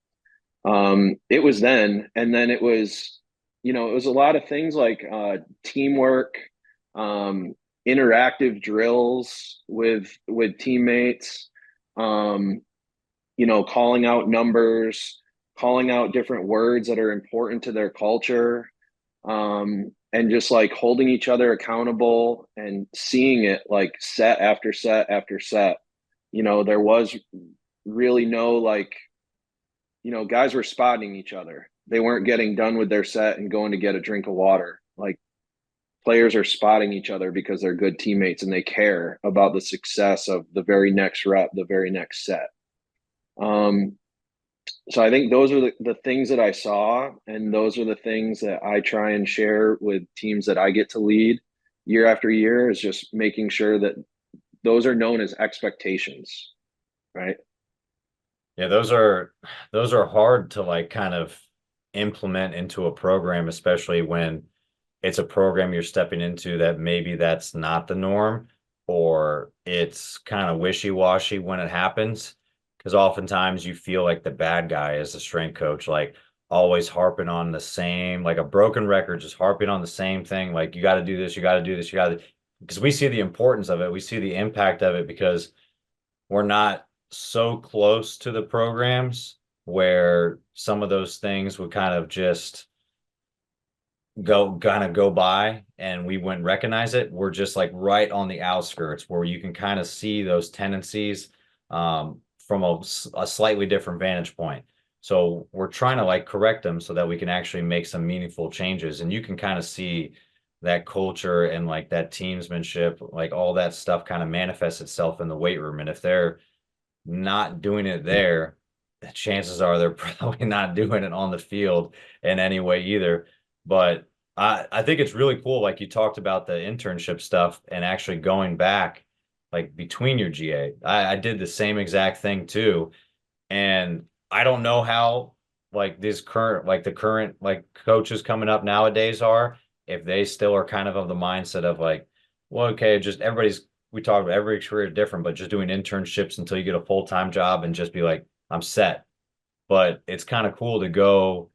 It was then, and then it was a lot of things like teamwork, um, interactive drills with teammates, um, calling out numbers, calling out different words that are important to their culture, and just like holding each other accountable and seeing it like set after set after set. There was really no like, guys were spotting each other. they weren't getting done with their set and going to get a drink of water. Like players are spotting each other because they're good teammates and they care about the success of the very next rep, the very next set. Um, so I think those are the things that I saw, and those are the things that I try and share with teams that I get to lead year after year, is just making sure that those are known as expectations, right? Yeah, those are hard to like kind of implement into a program, especially when it's a program you're stepping into that maybe that's not the norm, or it's kind of wishy-washy when it happens. Because oftentimes you feel like the bad guy as a strength coach, like always harping on the same, like a broken record, just harping on the same thing. Like you got to do this, you got to do this, you got to, because we see the importance of it, we see the impact of it because we're not so close to the programs where some of those things would kind of just go by and we wouldn't recognize it. We're just like right on the outskirts where you can kind of see those tendencies from a slightly different vantage point. So we're trying to like correct them so that we can actually make some meaningful changes. And you can kind of see that culture and like that teamsmanship, like all that stuff kind of manifests itself in the weight room. And if they're not doing it there, the chances are they're probably not doing it on the field in any way either. But I think it's really cool. Like you talked about the internship stuff and actually going back like between your GA. I did the same exact thing too. And I don't know how like these current like the current like coaches coming up nowadays are, if they still are kind of the mindset of like, well, okay, just everybody's we talk about every career is different, but just doing internships until you get a full-time job and just be like, I'm set. But it's kind of cool to go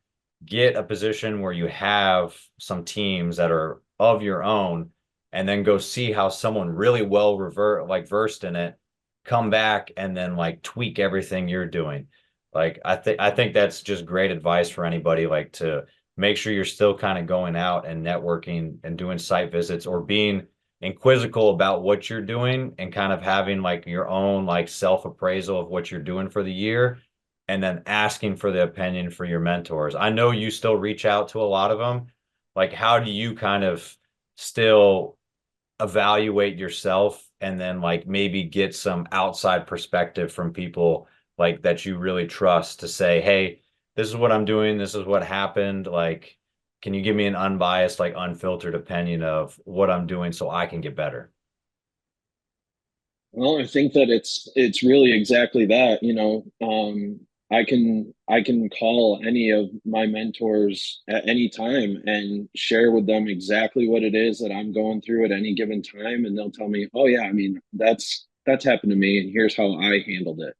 get a position where you have some teams that are of your own and then go see how someone really well versed in it come back and then like tweak everything you're doing. Like I think that's just great advice for anybody, like to make sure you're still kind of going out and networking and doing site visits or being inquisical about what you're doing and kind of having like your own like self-appraisal of what you're doing for the year and then asking for the opinion for your mentors. I know you still reach out to a lot of them. Like, how do you kind of still evaluate yourself and then like maybe get some outside perspective from people like that you really trust to say, hey, this is what I'm doing, this is what happened. Like, can you give me an unbiased, like unfiltered opinion of what I'm doing so I can get better? Well, I think that it's really exactly that, you know. I can call any of my mentors at any time and share with them exactly what it is that I'm going through at any given time, and they'll tell me, "Oh yeah, I mean that's happened to me, and here's how I handled it."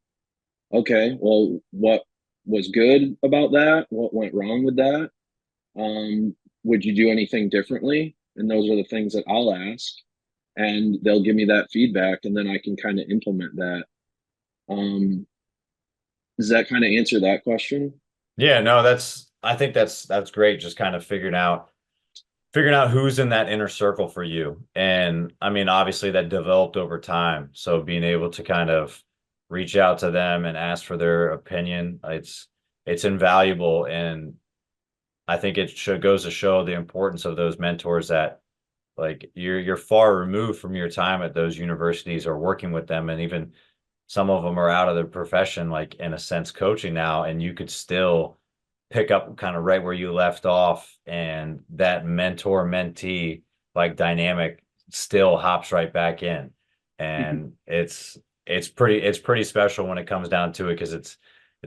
Okay, well, what was good about that? What went wrong with that? Would you do anything differently? And those are the things that I'll ask, and they'll give me that feedback, and then I can kind of implement that. Um, does that kind of answer that question? Yeah, no, I think that's great. Just kind of figuring out who's in that inner circle for you. And I mean, obviously that developed over time. So being able to kind of reach out to them and ask for their opinion, it's invaluable. And I think it goes to show the importance of those mentors that like you're far removed from your time at those universities or working with them. And even some of them are out of the profession, like in a sense, coaching now, and you could still pick up kind of right where you left off, and that mentor mentee like dynamic still hops right back in. And it's pretty special when it comes down to it because it's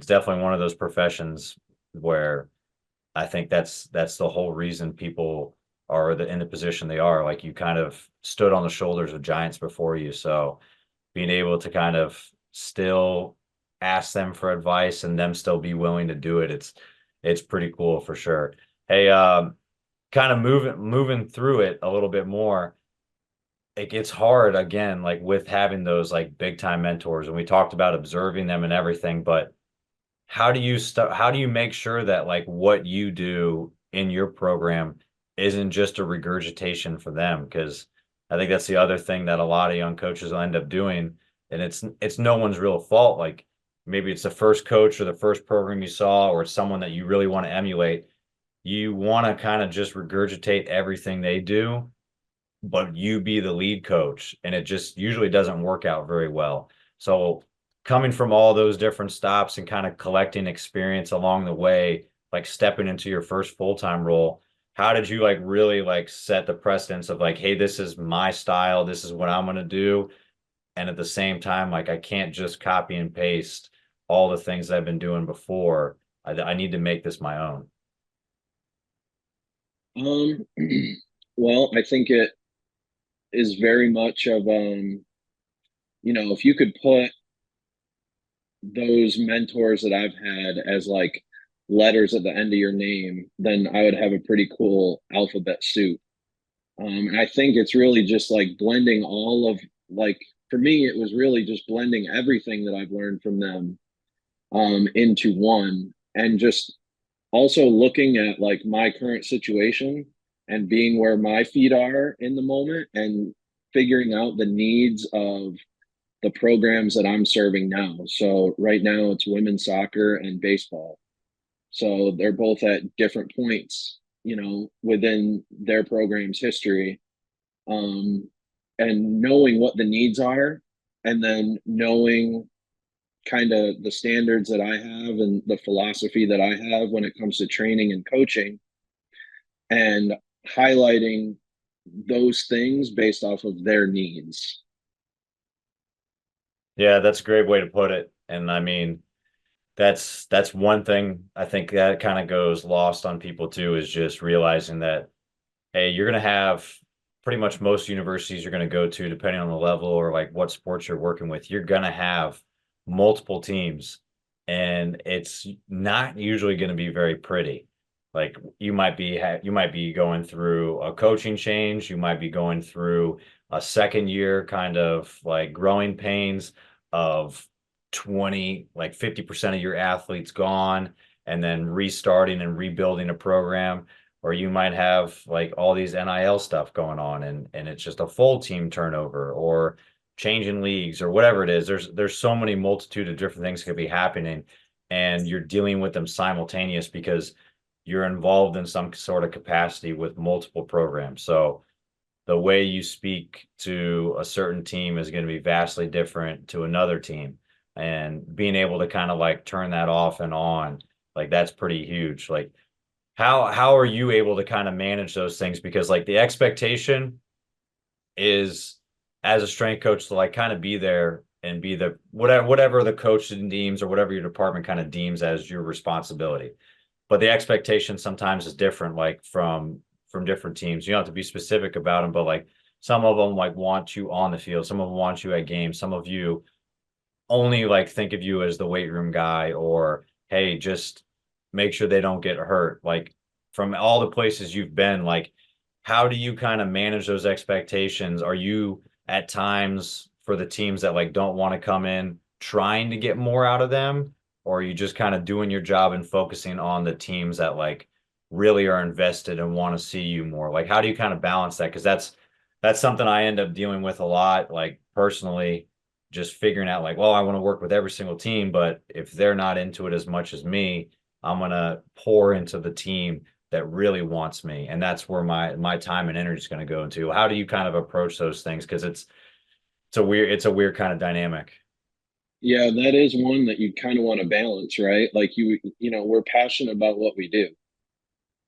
definitely one of those professions where I think that's the whole reason people are in the position they are. Like you kind of stood on the shoulders of giants before you. So being able to kind of still ask them for advice and them still be willing to do it, it's pretty cool for sure. Hey, kind of moving through it a little bit more. It gets hard again, like with having those like big time mentors, and we talked about observing them and everything, but how do you make sure that like what you do in your program isn't just a regurgitation for them? Because I think that's the other thing that a lot of young coaches will end up doing, and it's no one's real fault. Like maybe it's the first coach or the first program you saw, or it's someone that you really want to emulate, you want to kind of just regurgitate everything they do, but you be the lead coach. And it just usually doesn't work out very well. So coming from all those different stops and kind of collecting experience along the way, like stepping into your first full-time role, how did you like really like set the precedence of like, hey, this is my style, this is what I'm going to do? And at the same time, like I can't just copy and paste all the things I've been doing before. I need to make this my own. Um, well, I think it is very much of if you could put those mentors that I've had as like letters at the end of your name, then I would have a pretty cool alphabet soup. And I think it's really just like blending all of like for me, it was really just blending everything that I've learned from them into one, and just also looking at like my current situation and being where my feet are in the moment and figuring out the needs of the programs that I'm serving now. So right now it's women's soccer and baseball. So they're both at different points, within their program's history. Um, and knowing what the needs are, and then knowing kind of the standards that I have and the philosophy that I have when it comes to training and coaching, and highlighting those things based off of their needs. Yeah, that's a great way to put it. And I mean, that's one thing I think that kind of goes lost on people too, is just realizing that, hey, you're going to have pretty much most universities you're going to go to, depending on the level or like what sports you're working with, you're going to have multiple teams, and it's not usually going to be very pretty. Like you might be going through a coaching change, you might be going through a second year kind of like growing pains of 20, like 50% of your athletes gone, and then restarting and rebuilding a program. Or you might have like all these NIL stuff going on, and it's just a full team turnover or changing leagues or whatever it is. There's so many multitude of different things could be happening, and you're dealing with them simultaneous because you're involved in some sort of capacity with multiple programs. So the way you speak to a certain team is going to be vastly different to another team. And being able to kind of like turn that off and on, like that's pretty huge. Like how are you able to kind of manage those things? Because like the expectation is as a strength coach to like kind of be there and be the whatever the coach deems or whatever your department kind of deems as your responsibility. But the expectation sometimes is different, like from different teams. You don't have to be specific about them, but like some of them like want you on the field, some of them want you at games, some of you only like think of you as the weight room guy, or hey, just make sure they don't get hurt. Like from all the places you've been, like how do you kind of manage those expectations? Are you at times for the teams that like don't want to come in trying to get more out of them, or are you just kind of doing your job and focusing on the teams that like really are invested and want to see you more? Like how do you kind of balance that? Because that's something I end up dealing with a lot, like personally, just figuring out like, well, I want to work with every single team, but if they're not into it as much as me, I'm gonna pour into the team that really wants me. And that's where my time and energy is going to go into. How do you kind of approach those things? Because it's a weird kind of dynamic. Yeah, that is one that you kind of want to balance, right? Like we're passionate about what we do.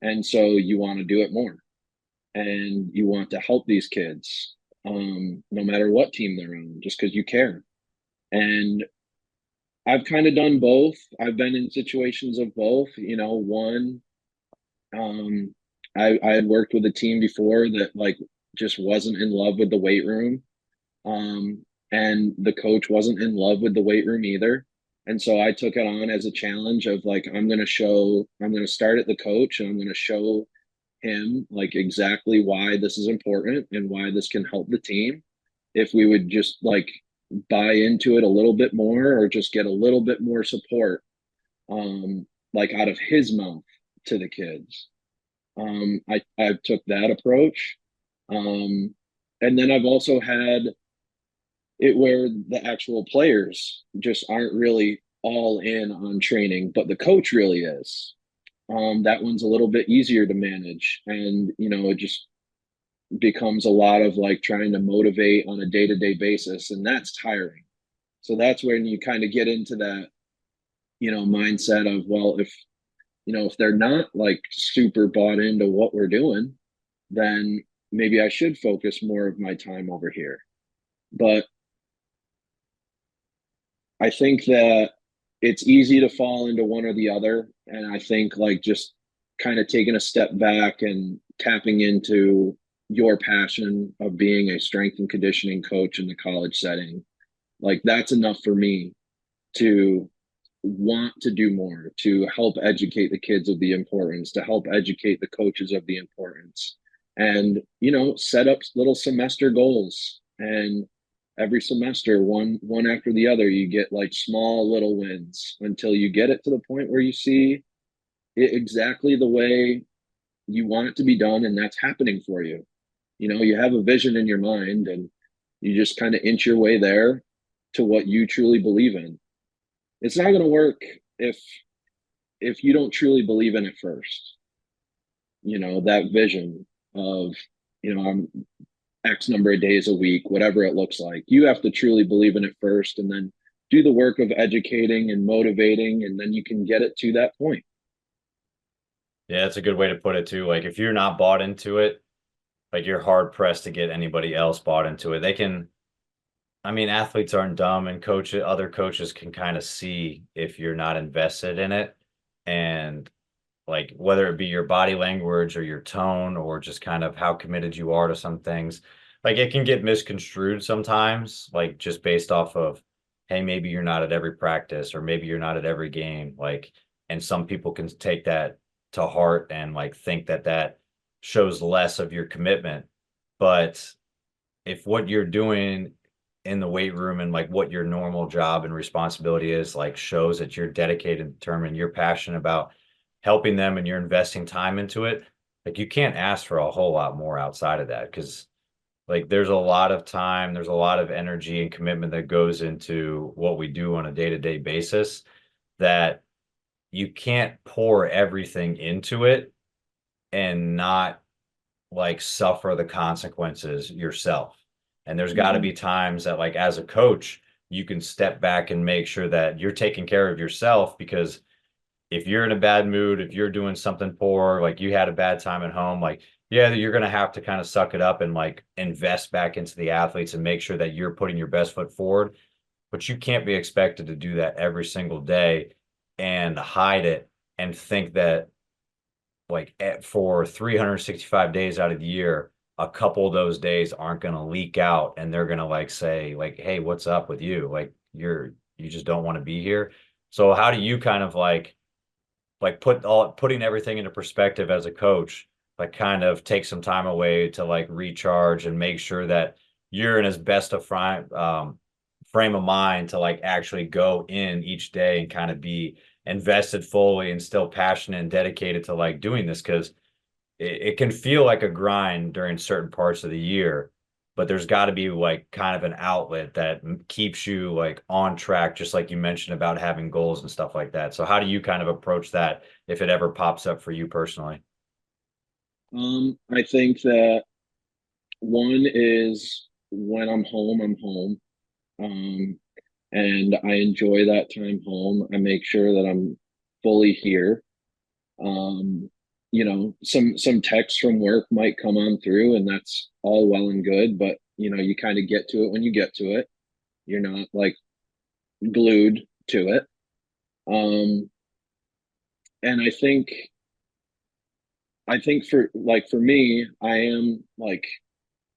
And so you want to do it more, and you want to help these kids, no matter what team they're on, just because you care. And I've kind of done both. I've been in situations of both. One, um, I had worked with a team before that like just wasn't in love with the weight room. Um, and the coach wasn't in love with the weight room either. And so I took it on as a challenge of like, I'm going to start at the coach, and I'm going to show him like exactly why this is important and why this can help the team if we would just like buy into it a little bit more, or just get a little bit more support, like out of his mouth to the kids. I took that approach. um, and then I've also had it where the actual players just aren't really all in on training, but the coach really is. That one's a little bit easier to manage. And, it just becomes a lot of like trying to motivate on a day-to-day basis. And that's tiring. So that's when you kind of get into that, mindset of, well, if they're not like super bought into what we're doing, then maybe I should focus more of my time over here. But I think that it's easy to fall into one or the other. And I think like just kind of taking a step back and tapping into your passion of being a strength and conditioning coach in the college setting, like that's enough for me to want to do more, to help educate the kids of the importance, to help educate the coaches of the importance, and set up little semester goals. And every semester, one after the other, you get like small little wins until you get it to the point where you see it exactly the way you want it to be done, and that's happening for you. You have a vision in your mind, and you just kind of inch your way there to what you truly believe in. It's not going to work if you don't truly believe in it first. That vision of, I'm X number of days a week, whatever it looks like. You have to truly believe in it first, and then do the work of educating and motivating, and then you can get it to that point. Yeah, that's a good way to put it too. Like if you're not bought into it, like you're hard pressed to get anybody else bought into it. They can, I mean, athletes aren't dumb, and other coaches can kind of see if you're not invested in it. And like whether it be your body language or your tone or just kind of how committed you are to some things, like it can get misconstrued sometimes, like just based off of, hey, maybe you're not at every practice or maybe you're not at every game. Like, and some people can take that to heart and like think that that shows less of your commitment. But if what you're doing in the weight room and like what your normal job and responsibility is, like shows that you're dedicated, determined, you're passionate about helping them and you're investing time into it, like you can't ask for a whole lot more outside of that. Because like there's a lot of time, there's a lot of energy and commitment that goes into what we do on a day-to-day basis, that you can't pour everything into it and not like suffer the consequences yourself. And there's got to Mm-hmm. be times that like as a coach, you can step back and make sure that you're taking care of yourself, because if you're in a bad mood, if you're doing something poor, like you had a bad time at home, like yeah, you're going to have to kind of suck it up and like invest back into the athletes and make sure that you're putting your best foot forward. But you can't be expected to do that every single day and hide it and think that like for 365 days out of the year, a couple of those days aren't going to leak out and they're going to like say like, hey, what's up with you? Like you just don't want to be here. So how do you kind of like putting everything into perspective as a coach, like kind of take some time away to like recharge and make sure that you're in as best a frame of mind to like actually go in each day and kind of be invested fully and still passionate and dedicated to like doing this, because it can feel like a grind during certain parts of the year, but there's got to be like kind of an outlet that keeps you like on track, just like you mentioned about having goals and stuff like that. So how do you kind of approach that if it ever pops up for you personally? I think that one is when I'm home, I'm home. Um, and I enjoy that time home. I make sure that I'm fully here. Um, some texts from work might come on through, and that's all well and good, but you kind of get to it when you get to it. You're not like glued to it. Um, and I think for me, I am like,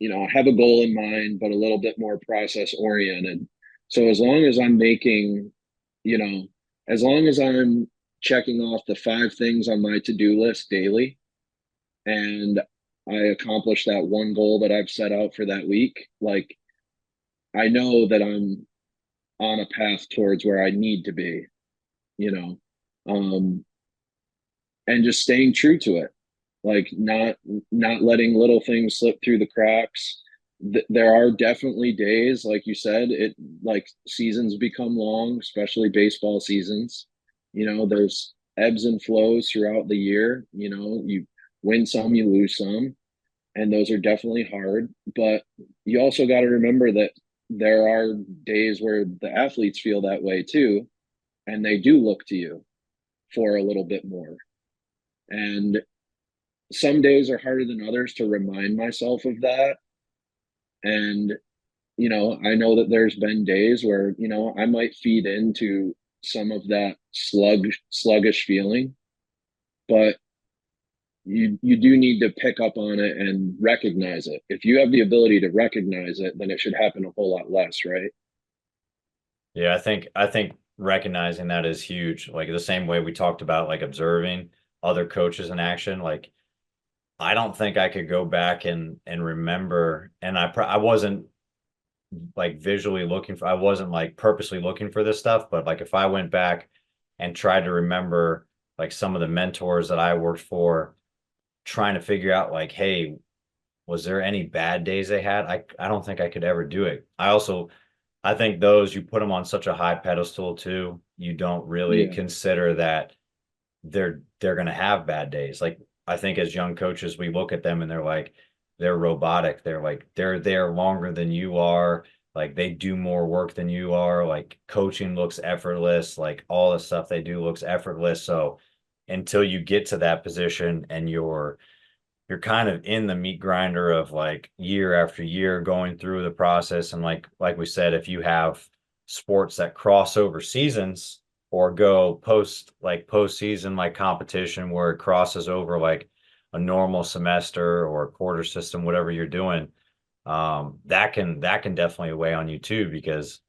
I have a goal in mind, but a little bit more process oriented. So as long as I'm making, you know, as long as I'm checking off the 5 things on my to-do list daily, and I accomplish that one goal that I've set out for that week, like I know that I'm on a path towards where I need to be, you know, um, and just staying true to it, like not letting little things slip through the cracks. There are definitely days, like you said, it like seasons become long, especially baseball seasons. There's ebbs and flows throughout the year. You win some, you lose some, and those are definitely hard. But you also got to remember that there are days where the athletes feel that way too, and they do look to you for a little bit more. And some days are harder than others to remind myself of that. And I know that there's been days where, I might feed into some of that sluggish feeling, but you do need to pick up on it and recognize it. If you have the ability to recognize it, then it should happen a whole lot less, right? Yeah, I think recognizing that is huge. Like the same way we talked about like observing other coaches in action. Like I don't think I could go back and remember, and I wasn't like visually looking for, I wasn't like purposely looking for this stuff, but like if I went back and tried to remember like some of the mentors that I worked for, trying to figure out like, hey, was there any bad days they had? I don't think I could ever do it. I think those you put them on such a high pedestal too. You don't really Yeah. consider that they're going to have bad days. Like I think as young coaches, we look at them and they're robotic. They're like they're there longer than you are. Like they do more work than you are. Like coaching looks effortless. Like all the stuff they do looks effortless. So until you get to that position and you're kind of in the meat grinder of like year after year going through the process. And like we said, if you have sports that cross over seasons or go postseason like competition where it crosses over like a normal semester or a quarter system, whatever you're doing, that can definitely weigh on you too, because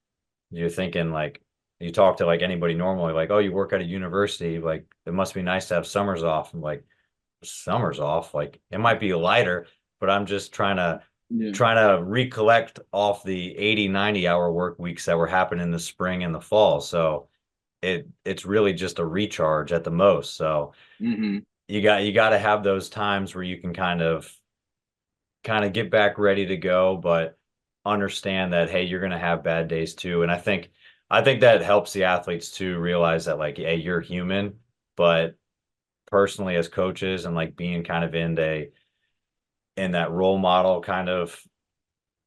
you're thinking like you talk to like anybody normally, like, oh, you work at a university, like it must be nice to have summers off. I'm like, summers off. Like it might be lighter, but I'm just Yeah. trying to recollect off the 80, 90 hour work weeks that were happening in the spring and the fall. So it's really just a recharge at the most. So Hmm. you got to have those times where you can kind of get back ready to go, but understand that hey, you're going to have bad days too. And I think that helps the athletes to realize that like, hey, you're human, but personally as coaches and like being kind of in that role model kind of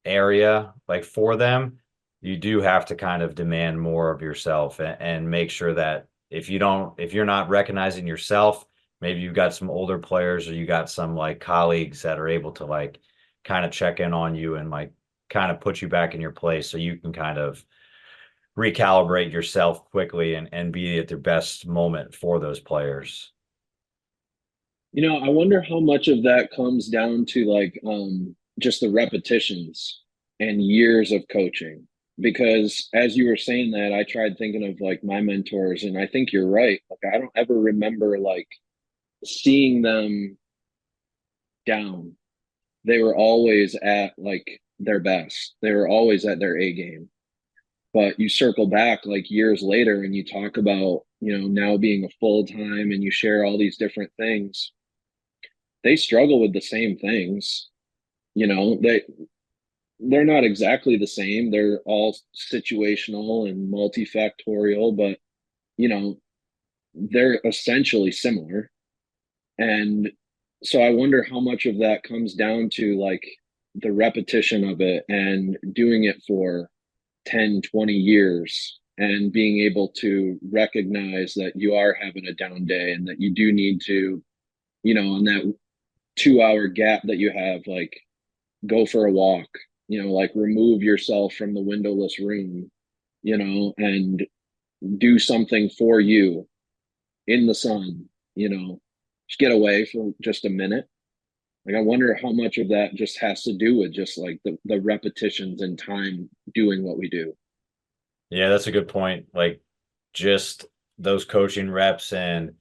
area like for them, you do have to kind of demand more of yourself and make sure that if you're not recognizing yourself, maybe you've got some older players or you got some like colleagues that are able to like kind of check in on you and like kind of put you back in your place so you can kind of recalibrate yourself quickly and be at their best moment for those players. I wonder how much of that comes down to like just the repetitions and years of coaching. Because as you were saying that, I tried thinking of like my mentors, and I think you're right. Like I don't ever remember like seeing them down. They were always at like their best. They were always at their A game. But you circle back like years later and you talk about, now being a full time and you share all these different things. They struggle with the same things. They're not exactly the same. They're all situational and multifactorial, but you know, they're essentially similar. And so I wonder how much of that comes down to like the repetition of it and doing it for 10, 20 years and being able to recognize that you are having a down day and that you do need to, on that 2 hour gap that you have, like go for a walk, like remove yourself from the windowless room, and do something for you in the sun, just get away for just a minute. Like I wonder how much of that just has to do with just like the repetitions and time doing what we do. Yeah, that's a good point. Like just those coaching reps and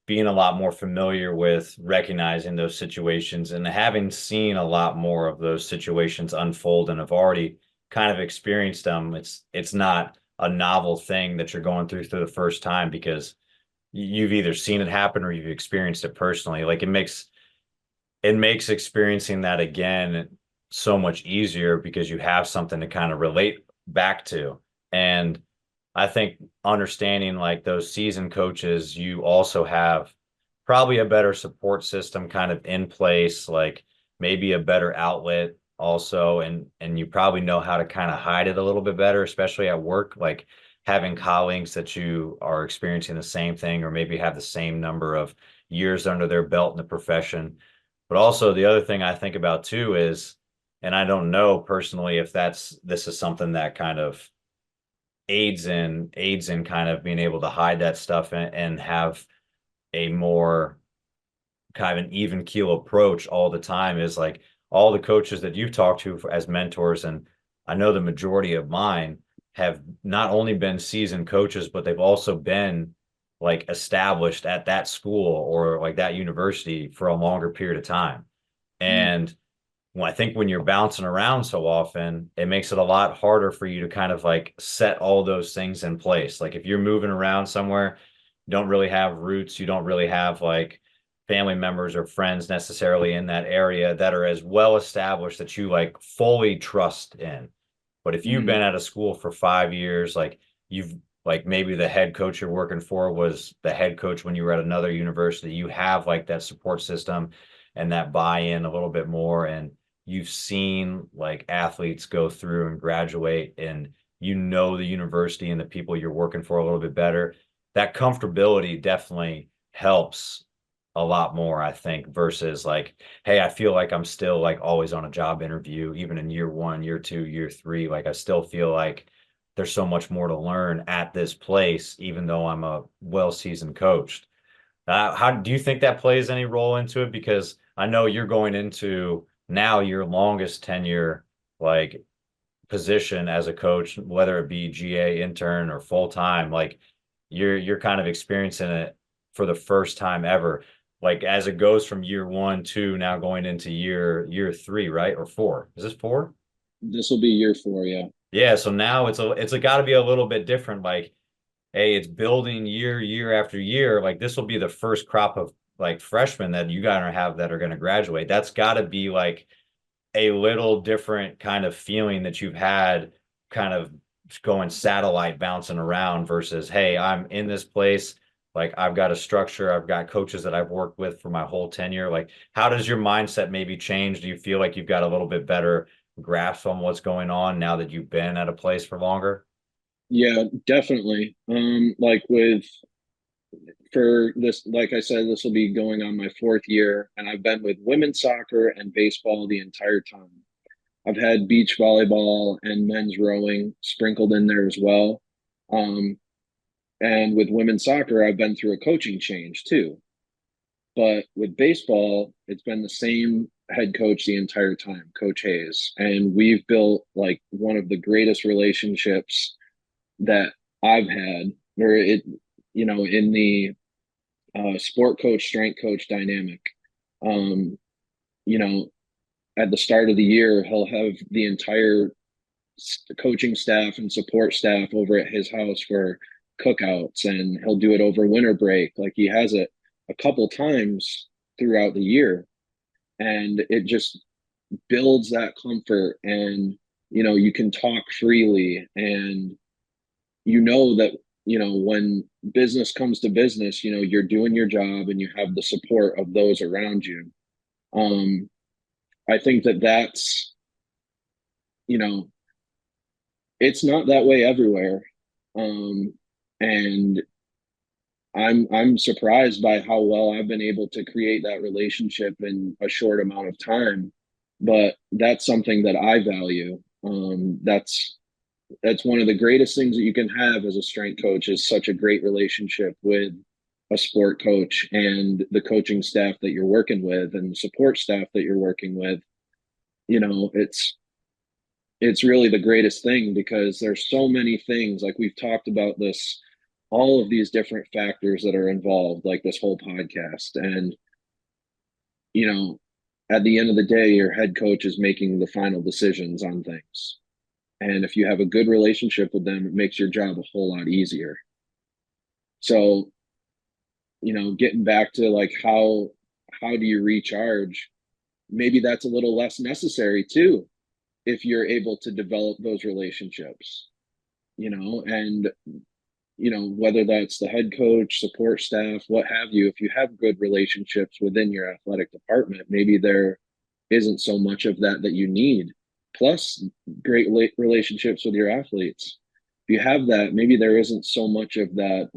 being a lot more familiar with recognizing those situations and having seen a lot more of those situations unfold and have already kind of experienced them. It's not a novel thing that you're going through the first time because you've either seen it happen or you've experienced it personally. Like it makes experiencing that again so much easier because you have something to kind of relate back to. And I think understanding like those seasoned coaches, you also have probably a better support system kind of in place, like maybe a better outlet also, and you probably know how to kind of hide it a little bit better, especially at work, like having colleagues that you are experiencing the same thing or maybe have the same number of years under their belt in the profession. But also the other thing I think about too is, and I don't know personally if this is something that kind of aids in kind of being able to hide that stuff and have a more kind of an even keel approach all the time, is like all the coaches that you've talked to as mentors, and I know the majority of mine have not only been seasoned coaches, but they've also been like established at that school or like that university for a longer period of time. Mm. And well, I think when you're bouncing around so often, it makes it a lot harder for you to kind of like set all those things in place. Like if you're moving around somewhere, you don't really have roots, you don't really have like family members or friends necessarily in that area that are as well established that you like fully trust in. But if you've Mm. been at a school for 5 years, like you've like maybe the head coach you're working for was the head coach when you were at another university, you have like that support system and that buy-in a little bit more. And you've seen like athletes go through and graduate, and you know the university and the people you're working for a little bit better. That comfortability definitely helps a lot more, I think, versus like, hey, I feel like I'm still like always on a job interview, even in year one, year two, year three. Like I still feel like there's so much more to learn at this place, even though I'm a well-seasoned coach. How do you think that plays any role into it? Because I know you're going into now your longest tenure like position as a coach, whether it be GA, intern, or full time. Like you're kind of experiencing it for the first time ever. Like as it goes from year one to now going into year three, right? Or four. Is this four? This will be year 4, yeah. Yeah. So now it's got to be a little bit different. Like hey, it's building year after year. Like this will be the first crop of like freshmen that you gotta have that are going to graduate. That's got to be like a little different kind of feeling that you've had kind of going satellite bouncing around versus, hey, I'm in this place. Like I've got a structure, I've got coaches that I've worked with for my whole tenure. Like, how does your mindset maybe change? Do you feel like you've got a little bit better grasp on what's going on now that you've been at a place for longer? Yeah, definitely. Like with for this, like I said, this will be going on my 4th year, and I've been with women's soccer and baseball the entire time. I've had beach volleyball and men's rowing sprinkled in there as well. Um, and with women's soccer, I've been through a coaching change too. But with baseball, it's been the same head coach the entire time, Coach Hayes. And we've built like one of the greatest relationships that I've had, where it, in the sport coach, strength coach dynamic. Um, you know, at the start of the year, he'll have the entire coaching staff and support staff over at his house for cookouts, and he'll do it over winter break. Like he has it a couple times throughout the year, and it just builds that comfort, and you can talk freely, and that when business comes to business, you're doing your job and you have the support of those around you. um I think that's you know it's not that way everywhere. And I'm surprised by how well I've been able to create that relationship in a short amount of time. But that's something that I value. That's one of the greatest things that you can have as a strength coach, is such a great relationship with a sport coach and the coaching staff that you're working with and the support staff that you're working with. It's really the greatest thing, because there's so many things, like we've talked about this, all of these different factors that are involved, like this whole podcast. And you know at the end of the day, your head coach is making the final decisions on things, and if you have a good relationship with them, it makes your job a whole lot easier. So getting back to like how do you recharge, maybe that's a little less necessary too. if you're able to develop those relationships, and whether that's the head coach, support staff, what have you, if you have good relationships within your athletic department, maybe there isn't so much of that you need. Plus, great relationships with your athletes. If you have that, maybe there isn't so much of that,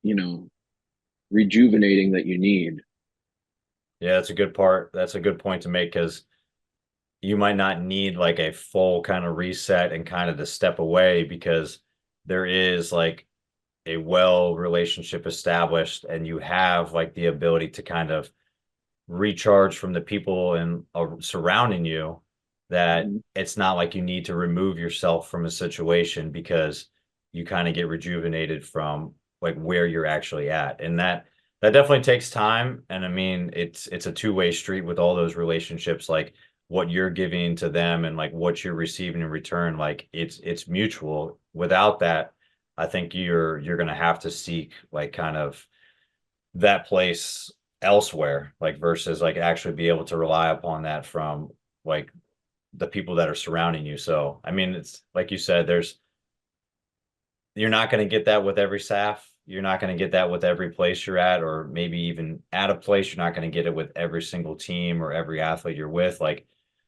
you know, rejuvenating that you need. Yeah, that's a good part. That's a good point to make because you might not need like a full kind of reset and kind of to step away because there is like a well relationship established and you have like the ability to kind of recharge from the people and surrounding you that Mm-hmm. it's not like you need to remove yourself from a situation because you kind of get rejuvenated from like where you're actually at. And that definitely takes time. And I mean, it's a two-way street with all those relationships, like what you're giving to them and like what you're receiving in return. Like it's mutual. Without that, I think you're gonna have to seek like kind of that place elsewhere, like versus like actually be able to rely upon that from like the people that are surrounding you. So, I mean, it's like you said, you're not going to get that with every staff. You're not going to get that with every place you're at, or maybe even at a place, you're not going to get it with every single team or every athlete you're with. Like,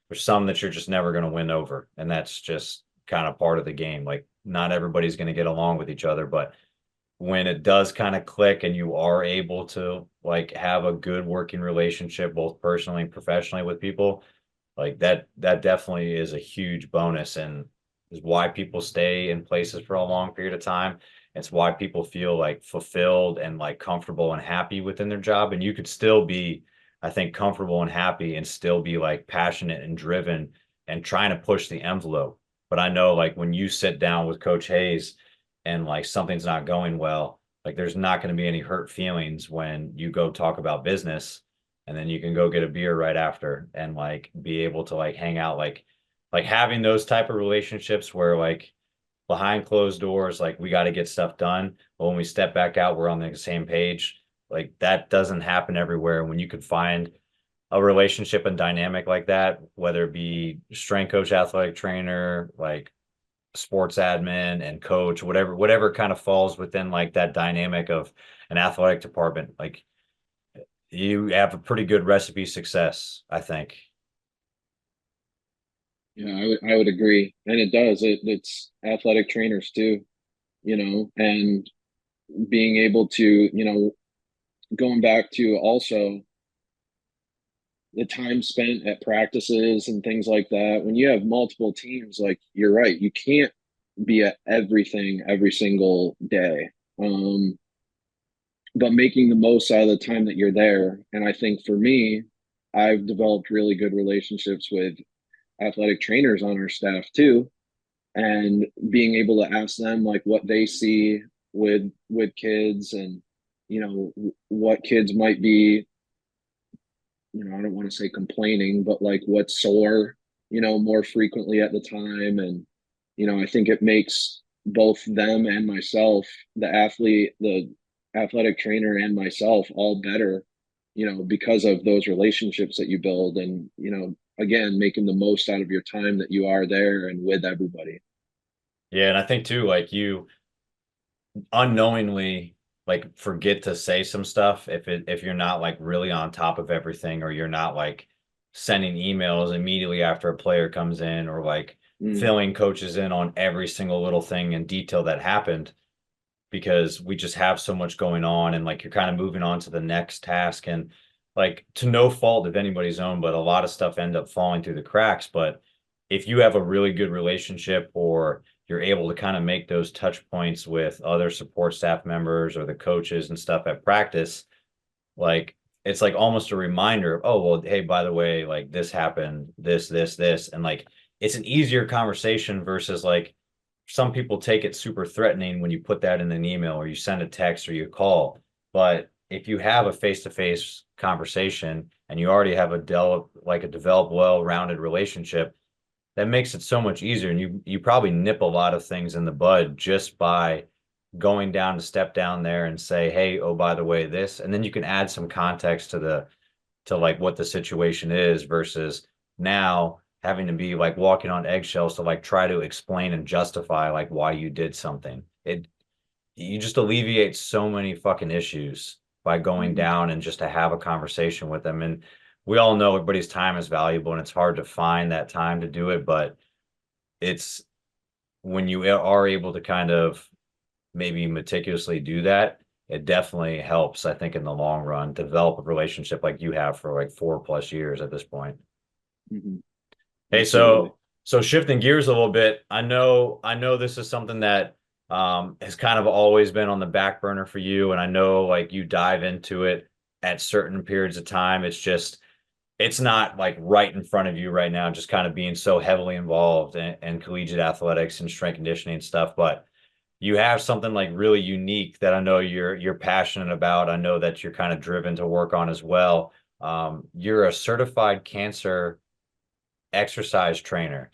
there's some that you're just never going to win over. And that's just kind of part of the game. Like, not everybody's going to get along with each other, but when it does kind of click and you are able to like have a good working relationship both personally and professionally with people, like that definitely is a huge bonus and is why people stay in places for a long period of time. It's why people feel like fulfilled and like comfortable and happy within their job. And you could still be, I think, comfortable and happy and still be like passionate and driven and trying to push the envelope. But I know like when you sit down with Coach Hayes and like something's not going well, like there's not going to be any hurt feelings when you go talk about business and then you can go get a beer right after and like be able to like hang out like having those type of relationships where like behind closed doors like we got to get stuff done but when we step back out we're on the same page. Like that doesn't happen everywhere. When you could find a relationship and dynamic like that, whether it be strength coach, athletic trainer, like sports admin and coach, whatever kind of falls within like that dynamic of an athletic department, like you have a pretty good recipe success, I think. Yeah, I would agree, and it does. It's athletic trainers too, and being able to, going back to also the time spent at practices and things like that. When you have multiple teams, like you're right, you can't be at everything every single day. But making the most out of the time that you're there. And I think for me, I've developed really good relationships with athletic trainers on our staff too, and being able to ask them like what they see with kids, and what kids might be, I don't want to say complaining, but like what's sore, more frequently at the time. And, I think it makes both them and myself, the athletic trainer and myself, all better, because of those relationships that you build, and, again, making the most out of your time that you are there and with everybody. Yeah, and I think too, like you unknowingly like forget to say some stuff if you're not like really on top of everything or you're not like sending emails immediately after a player comes in or like Mm, filling coaches in on every single little thing and detail that happened because we just have so much going on and like you're kind of moving on to the next task and like to no fault of anybody's own, but a lot of stuff end up falling through the cracks. But if you have a really good relationship or you're able to kind of make those touch points with other support staff members or the coaches and stuff at practice, like it's like almost a reminder of, oh, well, hey, by the way, like this happened, this. And like it's an easier conversation versus like some people take it super threatening when you put that in an email or you send a text or you call. But if you have a face-to-face conversation and you already have a developed, well-rounded relationship, that makes it so much easier. And you probably nip a lot of things in the bud just by going down to step down there and say, hey, oh, by the way, this, and then you can add some context to like what the situation is versus now having to be like walking on eggshells to like try to explain and justify like why you did something. You just alleviate so many fucking issues by going Mhm. down and just to have a conversation with them. And we all know everybody's time is valuable and it's hard to find that time to do it, but it's when you are able to kind of maybe meticulously do that, it definitely helps, I think, in the long run, develop a relationship like you have for like 4+ years at this point. Mhm. Hey, Absolutely. so shifting gears a little bit, I know this is something that has kind of always been on the back burner for you, and I know like you dive into it at certain periods of time. It's not like right in front of you right now, just kind of being so heavily involved in collegiate athletics and strength conditioning and stuff. But you have something like really unique that I know you're passionate about. I know that you're kind of driven to work on as well. You're a certified cancer exercise trainer.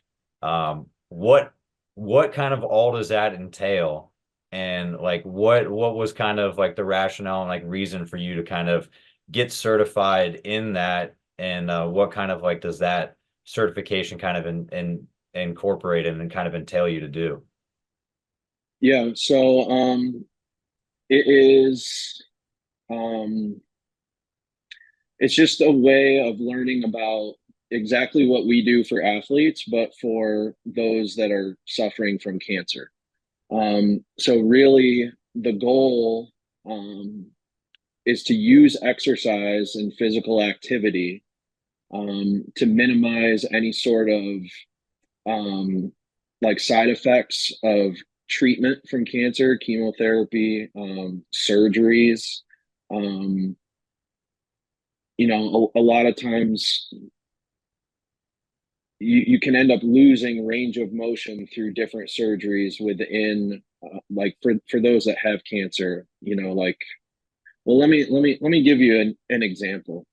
What kind of all does that entail? And like what was kind of like the rationale and like reason for you to kind of get certified in that? And what kind of like does that certification kind of incorporate and kind of entail you to do? Yeah. So it is um it's just a way of learning about exactly what we do for athletes, but for those that are suffering from cancer. So really the goal um is to use exercise and physical activity to minimize any sort of um, like side effects of treatment from cancer, chemotherapy, surgeries. Um, a lot of times you can end up losing range of motion through different surgeries within, like for those that have cancer. Well, let me give you an example,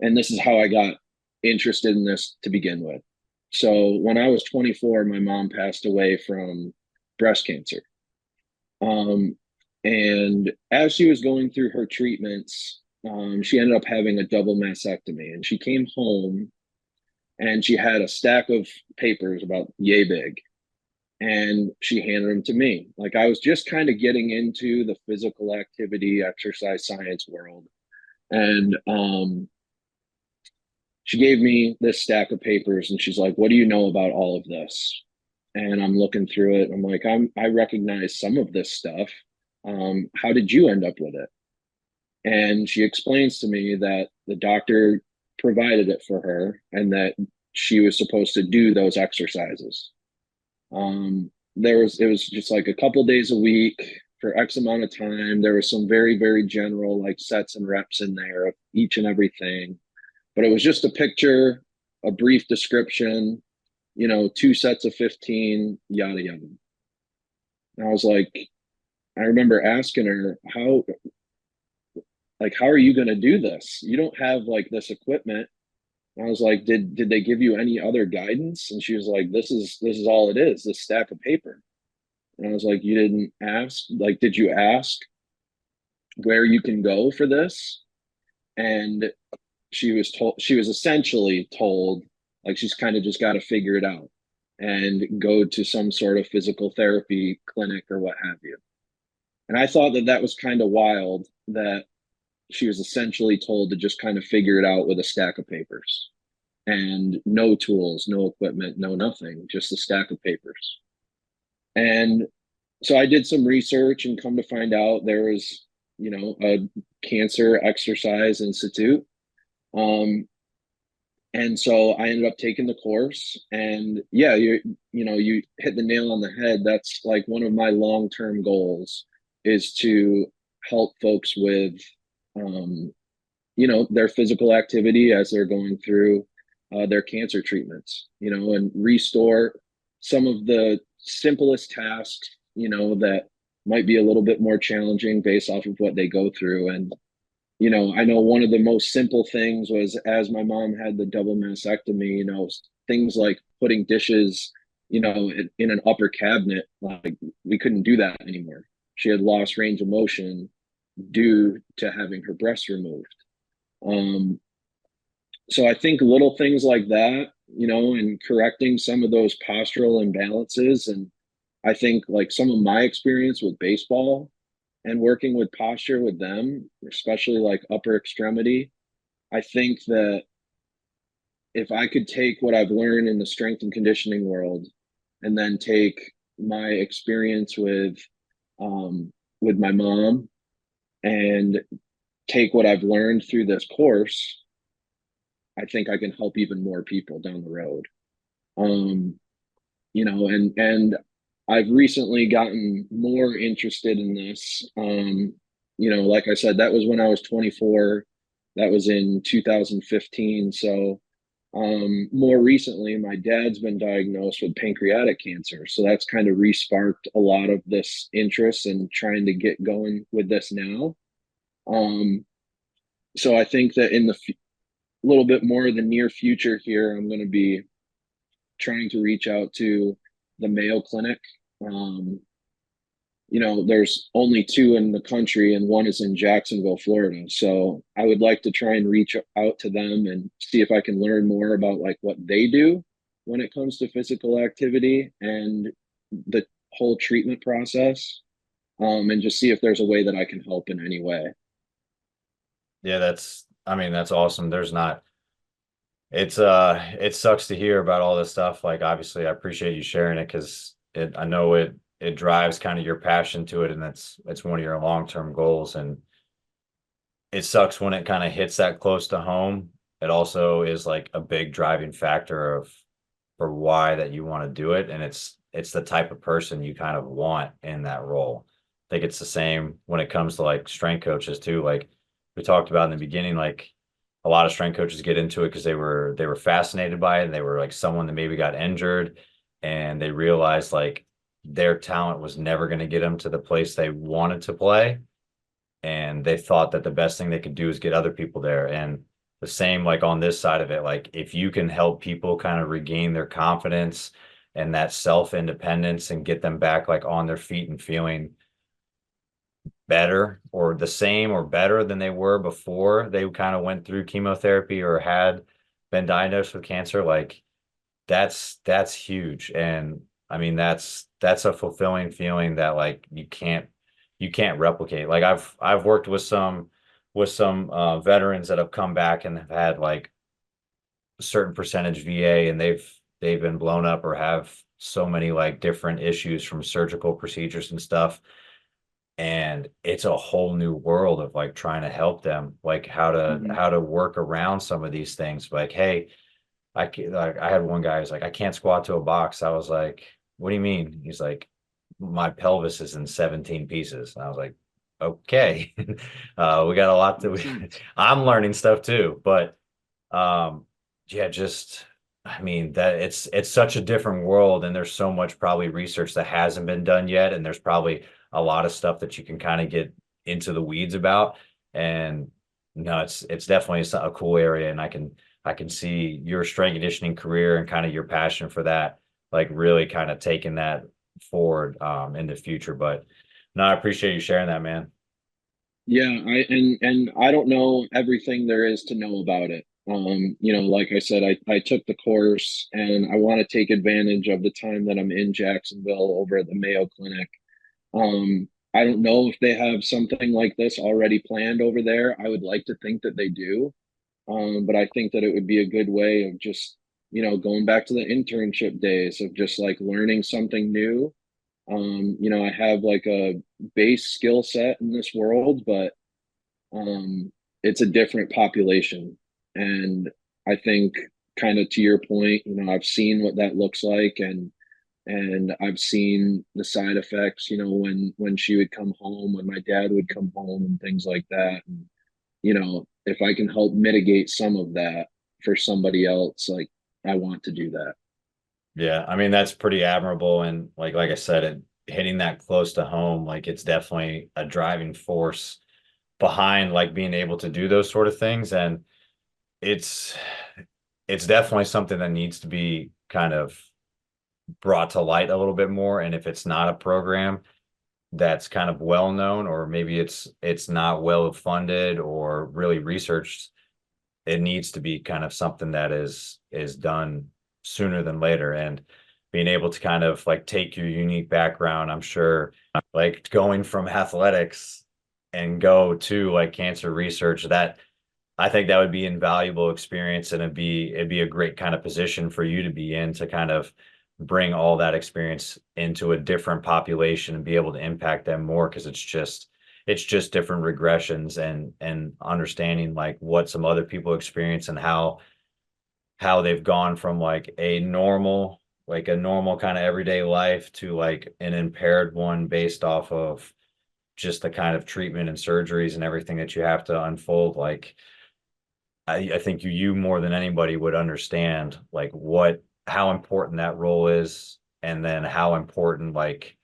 and this is how I got interested in this to begin with. So when I was 24, my mom passed away from breast cancer. Um, and as she was going through her treatments, she ended up having a double mastectomy. And she came home and she had a stack of papers about yay big. And she handed them to me. Like I was just kind of getting into the physical activity, exercise science world. And she gave me this stack of papers and she's like, "What do you know about all of this?" And I'm looking through it. I'm like, I recognize some of this stuff. How did you end up with it? And she explains to me that the doctor provided it for her and that she was supposed to do those exercises. It was just like a couple days a week for X amount of time. There was some very, very general like sets and reps in there of each and everything, but it was just a picture, a brief description, 2 sets of 15, yada yada. And I was like, I remember asking her, how are you going to do this? You don't have like this equipment. And I was like, did they give you any other guidance? And she was like, this is all it is, this stack of paper. And I was like, you didn't ask? Like, did you ask where you can go for this? And she was essentially told like she's kind of just got to figure it out and go to some sort of physical therapy clinic or what have you. And I thought that that was kind of wild that she was essentially told to just kind of figure it out with a stack of papers and no tools, no equipment, no nothing, just a stack of papers. And so I did some research and come to find out there was, a cancer exercise institute. Um, and so I ended up taking the course, and yeah, you hit the nail on the head. That's like one of my long-term goals is to help folks with um, their physical activity as they're going through their cancer treatments, and restore some of the simplest tasks, that might be a little bit more challenging based off of what they go through. And I know one of the most simple things was as my mom had the double mastectomy, things like putting dishes, in an upper cabinet, like we couldn't do that anymore. She had lost range of motion due to having her breast removed. Um, so I think little things like that, and correcting some of those postural imbalances. And I think like some of my experience with baseball and working with posture with them, especially like upper extremity, I think that if I could take what I've learned in the strength and conditioning world and then take my experience with my mom and take what I've learned through this course, I think I can help even more people down the road. Um, and I've recently gotten more interested in this. Like I said, that was when I was 24. That was in 2015. So more recently, my dad's been diagnosed with pancreatic cancer. So that's kind of resparked a lot of this interest and trying to get going with this now. Um, so I think that in the little bit more of the near future here, I'm going to be trying to reach out to the Mayo Clinic. Um, there's only two in the country, and one is in Jacksonville, Florida. So I would like to try and reach out to them and see if I can learn more about like what they do when it comes to physical activity and the whole treatment process, and just see if there's a way that I can help in any way. Yeah, I mean, that's awesome. There's not, it sucks to hear about all this stuff. Like, obviously, I appreciate you sharing it because I know it drives kind of your passion to it, and it's one of your long-term goals. And it sucks when it kind of hits that close to home. It also is like a big driving factor for why that you want to do it. And it's the type of person you kind of want in that role. I think it's the same when it comes to like strength coaches too. Like we talked about in the beginning, like a lot of strength coaches get into it because they were fascinated by it, and they were like someone that maybe got injured and they realized like their talent was never going to get them to the place they wanted to play, and they thought that the best thing they could do is get other people there. And the same like on this side of it, like if you can help people kind of regain their confidence and that self-independence and get them back like on their feet and feeling better or the same or better than they were before they kind of went through chemotherapy or had been diagnosed with cancer, like that's huge. And I mean that's a fulfilling feeling that like you can't replicate. Like I've worked with some veterans that have come back and have had like a certain percentage VA, and they've been blown up or have so many like different issues from surgical procedures and stuff. And it's a whole new world of like trying to help them, like how to Mhm. how to work around some of these things. Like, hey, I had one guy who's like, I can't squat to a box. I was like, what do you mean? He's like, my pelvis is in 17 pieces. And I was like, okay. We got a lot Makes sense. I'm learning stuff too, but um, yeah, just I mean that it's such a different world, and there's so much probably research that hasn't been done yet, and there's probably a lot of stuff that you can kind of get into the weeds about. And no, it's definitely a cool area, and I can see your strength conditioning career and kind of your passion for that, like really kind of taking that forward in the future. But no, I appreciate you sharing that, man. Yeah, and I don't know everything there is to know about it. Like I said, I took the course and I want to take advantage of the time that I'm in Jacksonville over at the Mayo Clinic. I don't know if they have something like this already planned over there. I would like to think that they do. But I think that it would be a good way of just, going back to the internship days of just like learning something new. I have like a base skill set in this world, but um, it's a different population. And I think kind of to your point, I've seen what that looks like, and I've seen the side effects, when she would come home, when my dad would come home and things like that. And, if I can help mitigate some of that for somebody else, like I want to do that. Yeah, I mean that's pretty admirable, and like I said, hitting that close to home, like it's definitely a driving force behind like being able to do those sort of things. And it's it's definitely something that needs to be kind of brought to light a little bit more. And if it's not a program that's kind of well known, or maybe it's not well funded or really researched, it needs to be kind of something that is done sooner than later. And being able to kind of like take your unique background, I'm sure like going from athletics and go to like cancer research, that I think that would be invaluable experience, and it'd be a great kind of position for you to be in, to kind of bring all that experience into a different population and be able to impact them more, because it's just different regressions and understanding like what some other people experience and how they've gone from like a normal kind of everyday life to like an impaired one based off of just the kind of treatment and surgeries and everything that you have to unfold. Like I think you more than anybody would understand like how important that role is, and then how important like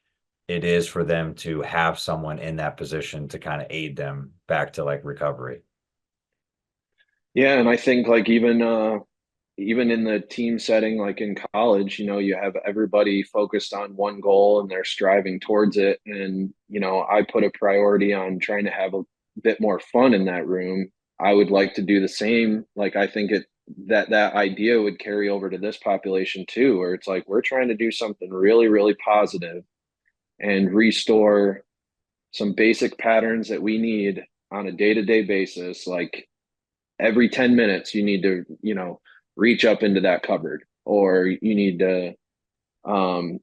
it is for them to have someone in that position to kind of aid them back to like recovery. Yeah, and I think like even in the team setting, like in college, you have everybody focused on one goal and they're striving towards it. And, I put a priority on trying to have a bit more fun in that room. I would like to do the same. Like, I think that idea would carry over to this population too, where it's like we're trying to do something really, really positive and restore some basic patterns that we need on a day-to-day basis. Like every 10 minutes, you need to, reach up into that cupboard, or you need to um,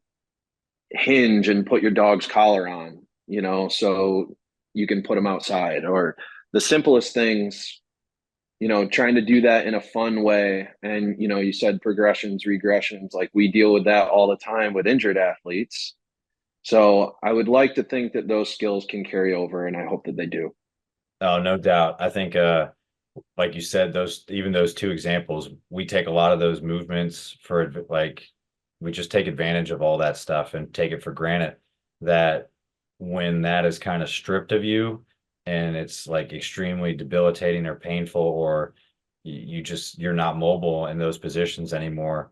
hinge and put your dog's collar on, so you can put them outside, or the simplest things, trying to do that in a fun way. And, you said progressions, regressions, like we deal with that all the time with injured athletes. So I would like to think that those skills can carry over, and I hope that they do. Oh, no doubt. I think like you said, those two examples, we take a lot of those movements for like we just take advantage of all that stuff and take it for granted, that when that is kind of stripped of you and it's like extremely debilitating or painful, or you're not mobile in those positions anymore,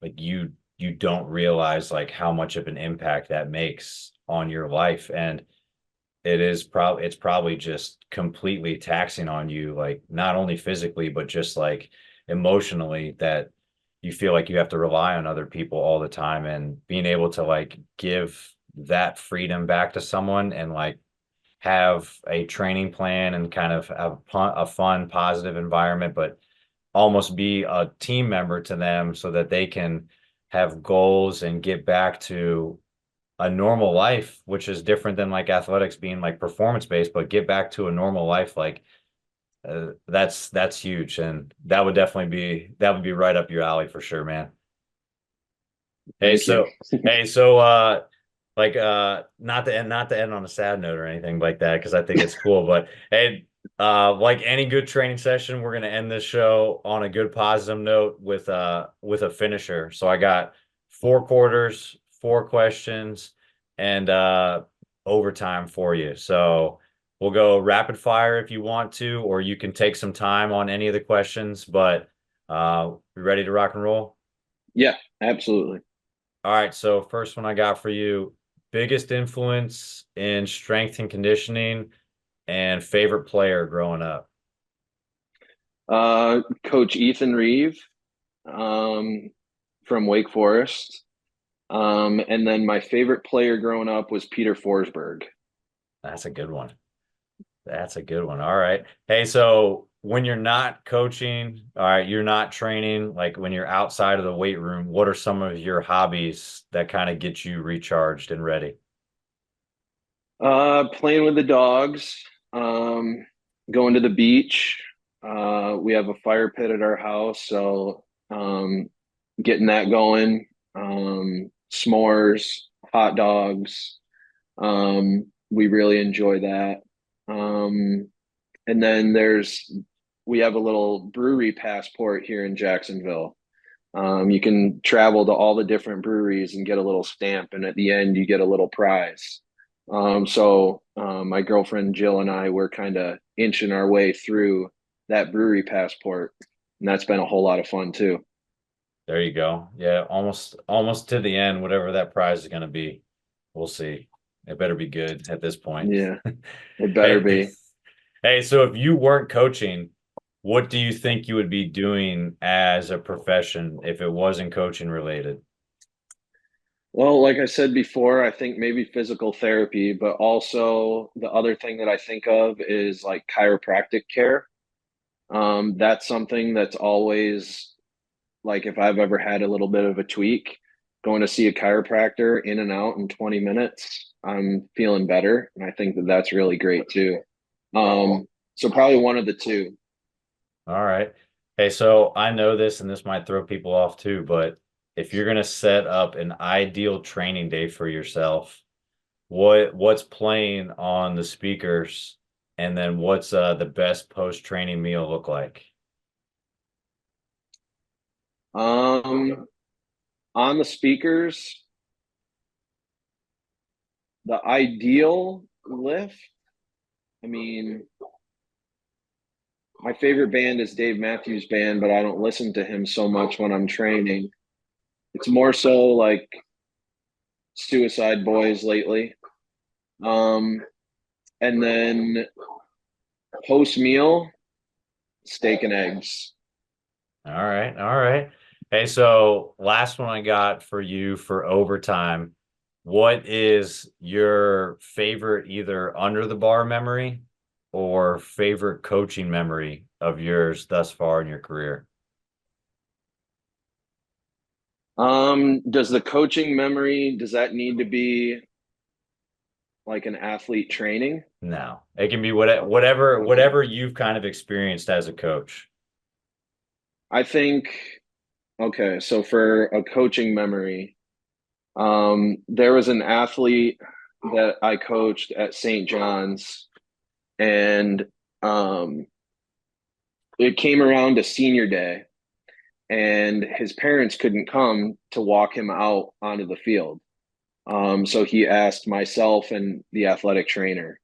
like you don't realize like how much of an impact that makes on your life. And it's probably just completely taxing on you, like not only physically but just like emotionally, that you feel like you have to rely on other people all the time. And being able to like give that freedom back to someone and like have a training plan and kind of have a fun positive environment, but almost be a team member to them so that they can have goals and get back to a normal life, which is different than like athletics being like performance based, but get back to a normal life. Like that's huge. And that would be right up your alley for sure, man. Hey, Thank you. so hey, so like not to end on a sad note or anything like that, because I think it's cool, but hey, like any good training session, we're gonna end this show on a good positive note with a finisher. So I got 4 quarters, 4 questions, and overtime for you. So we'll go rapid fire if you want to, or you can take some time on any of the questions, but you ready to rock and roll? Yeah, absolutely. All right, so first one I got for you, biggest influence in strength and conditioning and favorite player growing up. Coach Ethan Reeve, um, from Wake Forest. And then my favorite player growing up was Peter Forsberg. That's a good one. That's a good one. All right. Hey, so when you're not coaching, all right, you're not training, like when you're outside of the weight room, what are some of your hobbies that kind of get you recharged and ready? Playing with the dogs, going to the beach. We have a fire pit at our house, so getting that going. S'mores, hot dogs. We really enjoy that. And then we have a little brewery passport here in Jacksonville. You can travel to all the different breweries and get a little stamp, and at the end, you get a little prize. So my girlfriend Jill and I were kind of inching our way through that brewery passport, and that's been a whole lot of fun too. There you go. Yeah, almost to the end, whatever that prize is going to be. We'll see. It better be good at this point. Yeah, it better Hey, be. hey, so if you weren't coaching, what do you think you would be doing as a profession if it wasn't coaching related? Well, like I said before, I think maybe physical therapy, but also the other thing that I think of is like chiropractic care. That's something that's always like if I've ever had a little bit of a tweak, going to see a chiropractor in and out in 20 minutes, I'm feeling better. And I think that that's really great too. So probably one of the two. All right. Hey, so I know this and this might throw people off too, but if you're going to set up an ideal training day for yourself, what's playing on the speakers and then what's the best post-training meal look like? Um, on the speakers, the ideal lift, I mean, my favorite band is Dave Matthews Band, but I don't listen to him so much when I'm training. It's more so like Suicide Boys lately. Um, and then post meal, steak and eggs. All right. All right. Hey, so last one I got for you for overtime. What is your favorite either under the bar memory or favorite coaching memory of yours thus far in your career? Does the coaching memory, does that need to be like an athlete training? No, it can be whatever you've kind of experienced as a coach. I think, okay, so for a coaching memory, there was an athlete that I coached at St. John's, and it came around to senior day, and his parents couldn't come to walk him out onto the field. So he asked myself and the athletic trainer.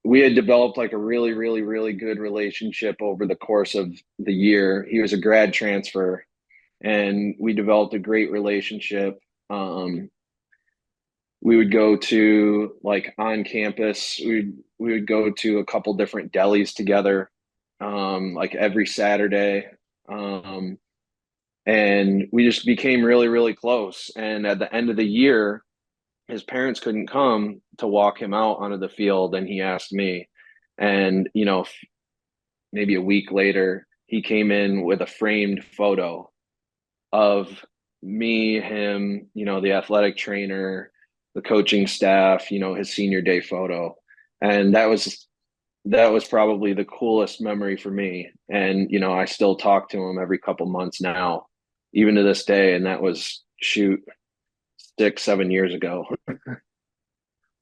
We had developed like a really, really, really good relationship over the course of the year. He was a grad transfer, and we developed a great relationship. We would go to like on campus. We would go to a couple different delis together, like every Saturday. Um, and we just became really, really close. And at the end of the year, his parents couldn't come to walk him out onto the field, and he asked me. And maybe a week later, he came in with a framed photo of me, him, the athletic trainer, the coaching staff, his senior day photo. And that was probably the coolest memory for me. And I still talk to him every couple months now, even to this day. And that was shoot 6, 7 years ago.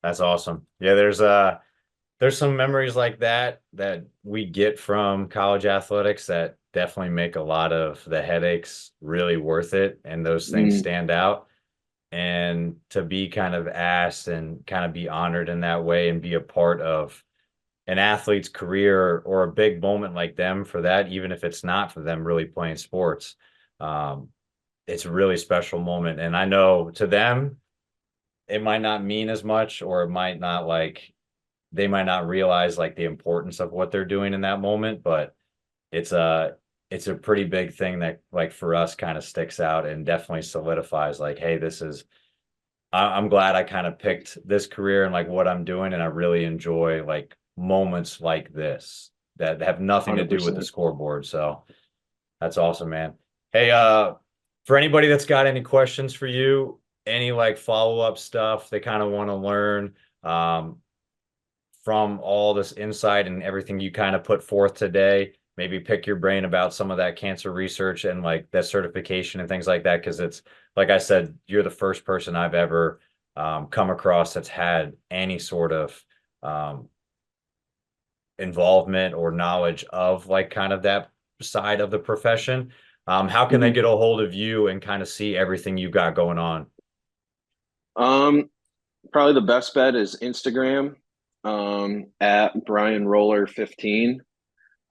That's awesome. Yeah, there's some memories like that that we get from college athletics that definitely make a lot of the headaches really worth it, and those things Mm, stand out. And to be kind of asked and kind of be honored in that way and be a part of an athlete's career or a big moment like them for that, even if it's not for them really playing sports, um, it's a really special moment. And I know to them, it might not mean as much, or it might not like they might not realize like the importance of what they're doing in that moment, but it's a it's a pretty big thing that like for us kind of sticks out and definitely solidifies like, hey, I'm glad I kind of picked this career and like what I'm doing, and I really enjoy like moments like this that have nothing to do with the 100%. scoreboard. So that's awesome, man. Hey, for anybody that's got any questions for you, any like follow-up stuff they kind of want to learn, um, from all this insight and everything you kind of put forth today, maybe pick your brain about some of that cancer research and like that certification and things like that. Because it's like I said, you're the first person I've ever come across that's had any sort of um, involvement or knowledge of like kind of that side of the profession. How can they Mhm. get a hold of you and kind of see everything you got going on? Um, Probably the best bet is Instagram, at Brian Roller 15.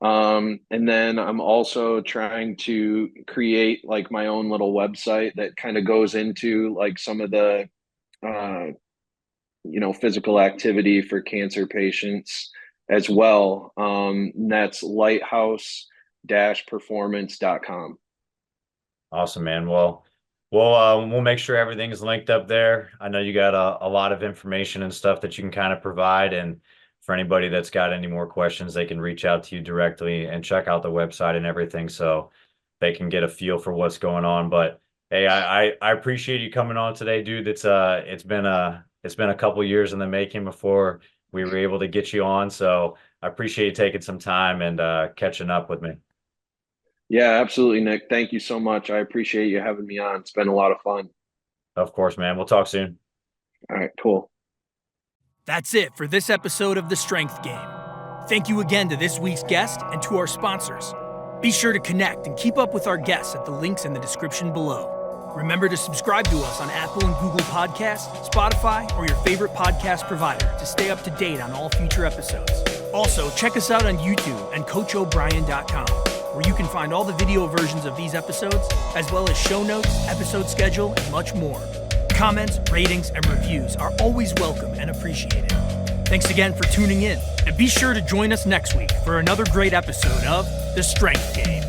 And then I'm also trying to create like my own little website that kind of goes into like some of the physical activity for cancer patients, as well. And that's lighthouse-performance.com. Awesome, man. Well, we'll make sure everything's linked up there. I know you got a lot of information and stuff that you can kind of provide. And for anybody that's got any more questions, they can reach out to you directly and check out the website and everything so they can get a feel for what's going on. But hey, I appreciate you coming on today, dude. It's been a couple years in the making before we were able to get you on. So I appreciate you taking some time and catching up with me. Yeah, absolutely, Nick. Thank you so much. I appreciate you having me on. It's been a lot of fun. Of course, man. We'll talk soon. All right, cool. That's it for this episode of The Strength Game. Thank you again to this week's guest and to our sponsors. Be sure to connect and keep up with our guests at the links in the description below. Remember to subscribe to us on Apple and Google Podcasts, Spotify, or your favorite podcast provider to stay up to date on all future episodes. Also, check us out on YouTube and CoachO'Brien.com, where you can find all the video versions of these episodes, as well as show notes, episode schedule, and much more. Comments, ratings, and reviews are always welcome and appreciated. Thanks again for tuning in, and be sure to join us next week for another great episode of The Strength Game.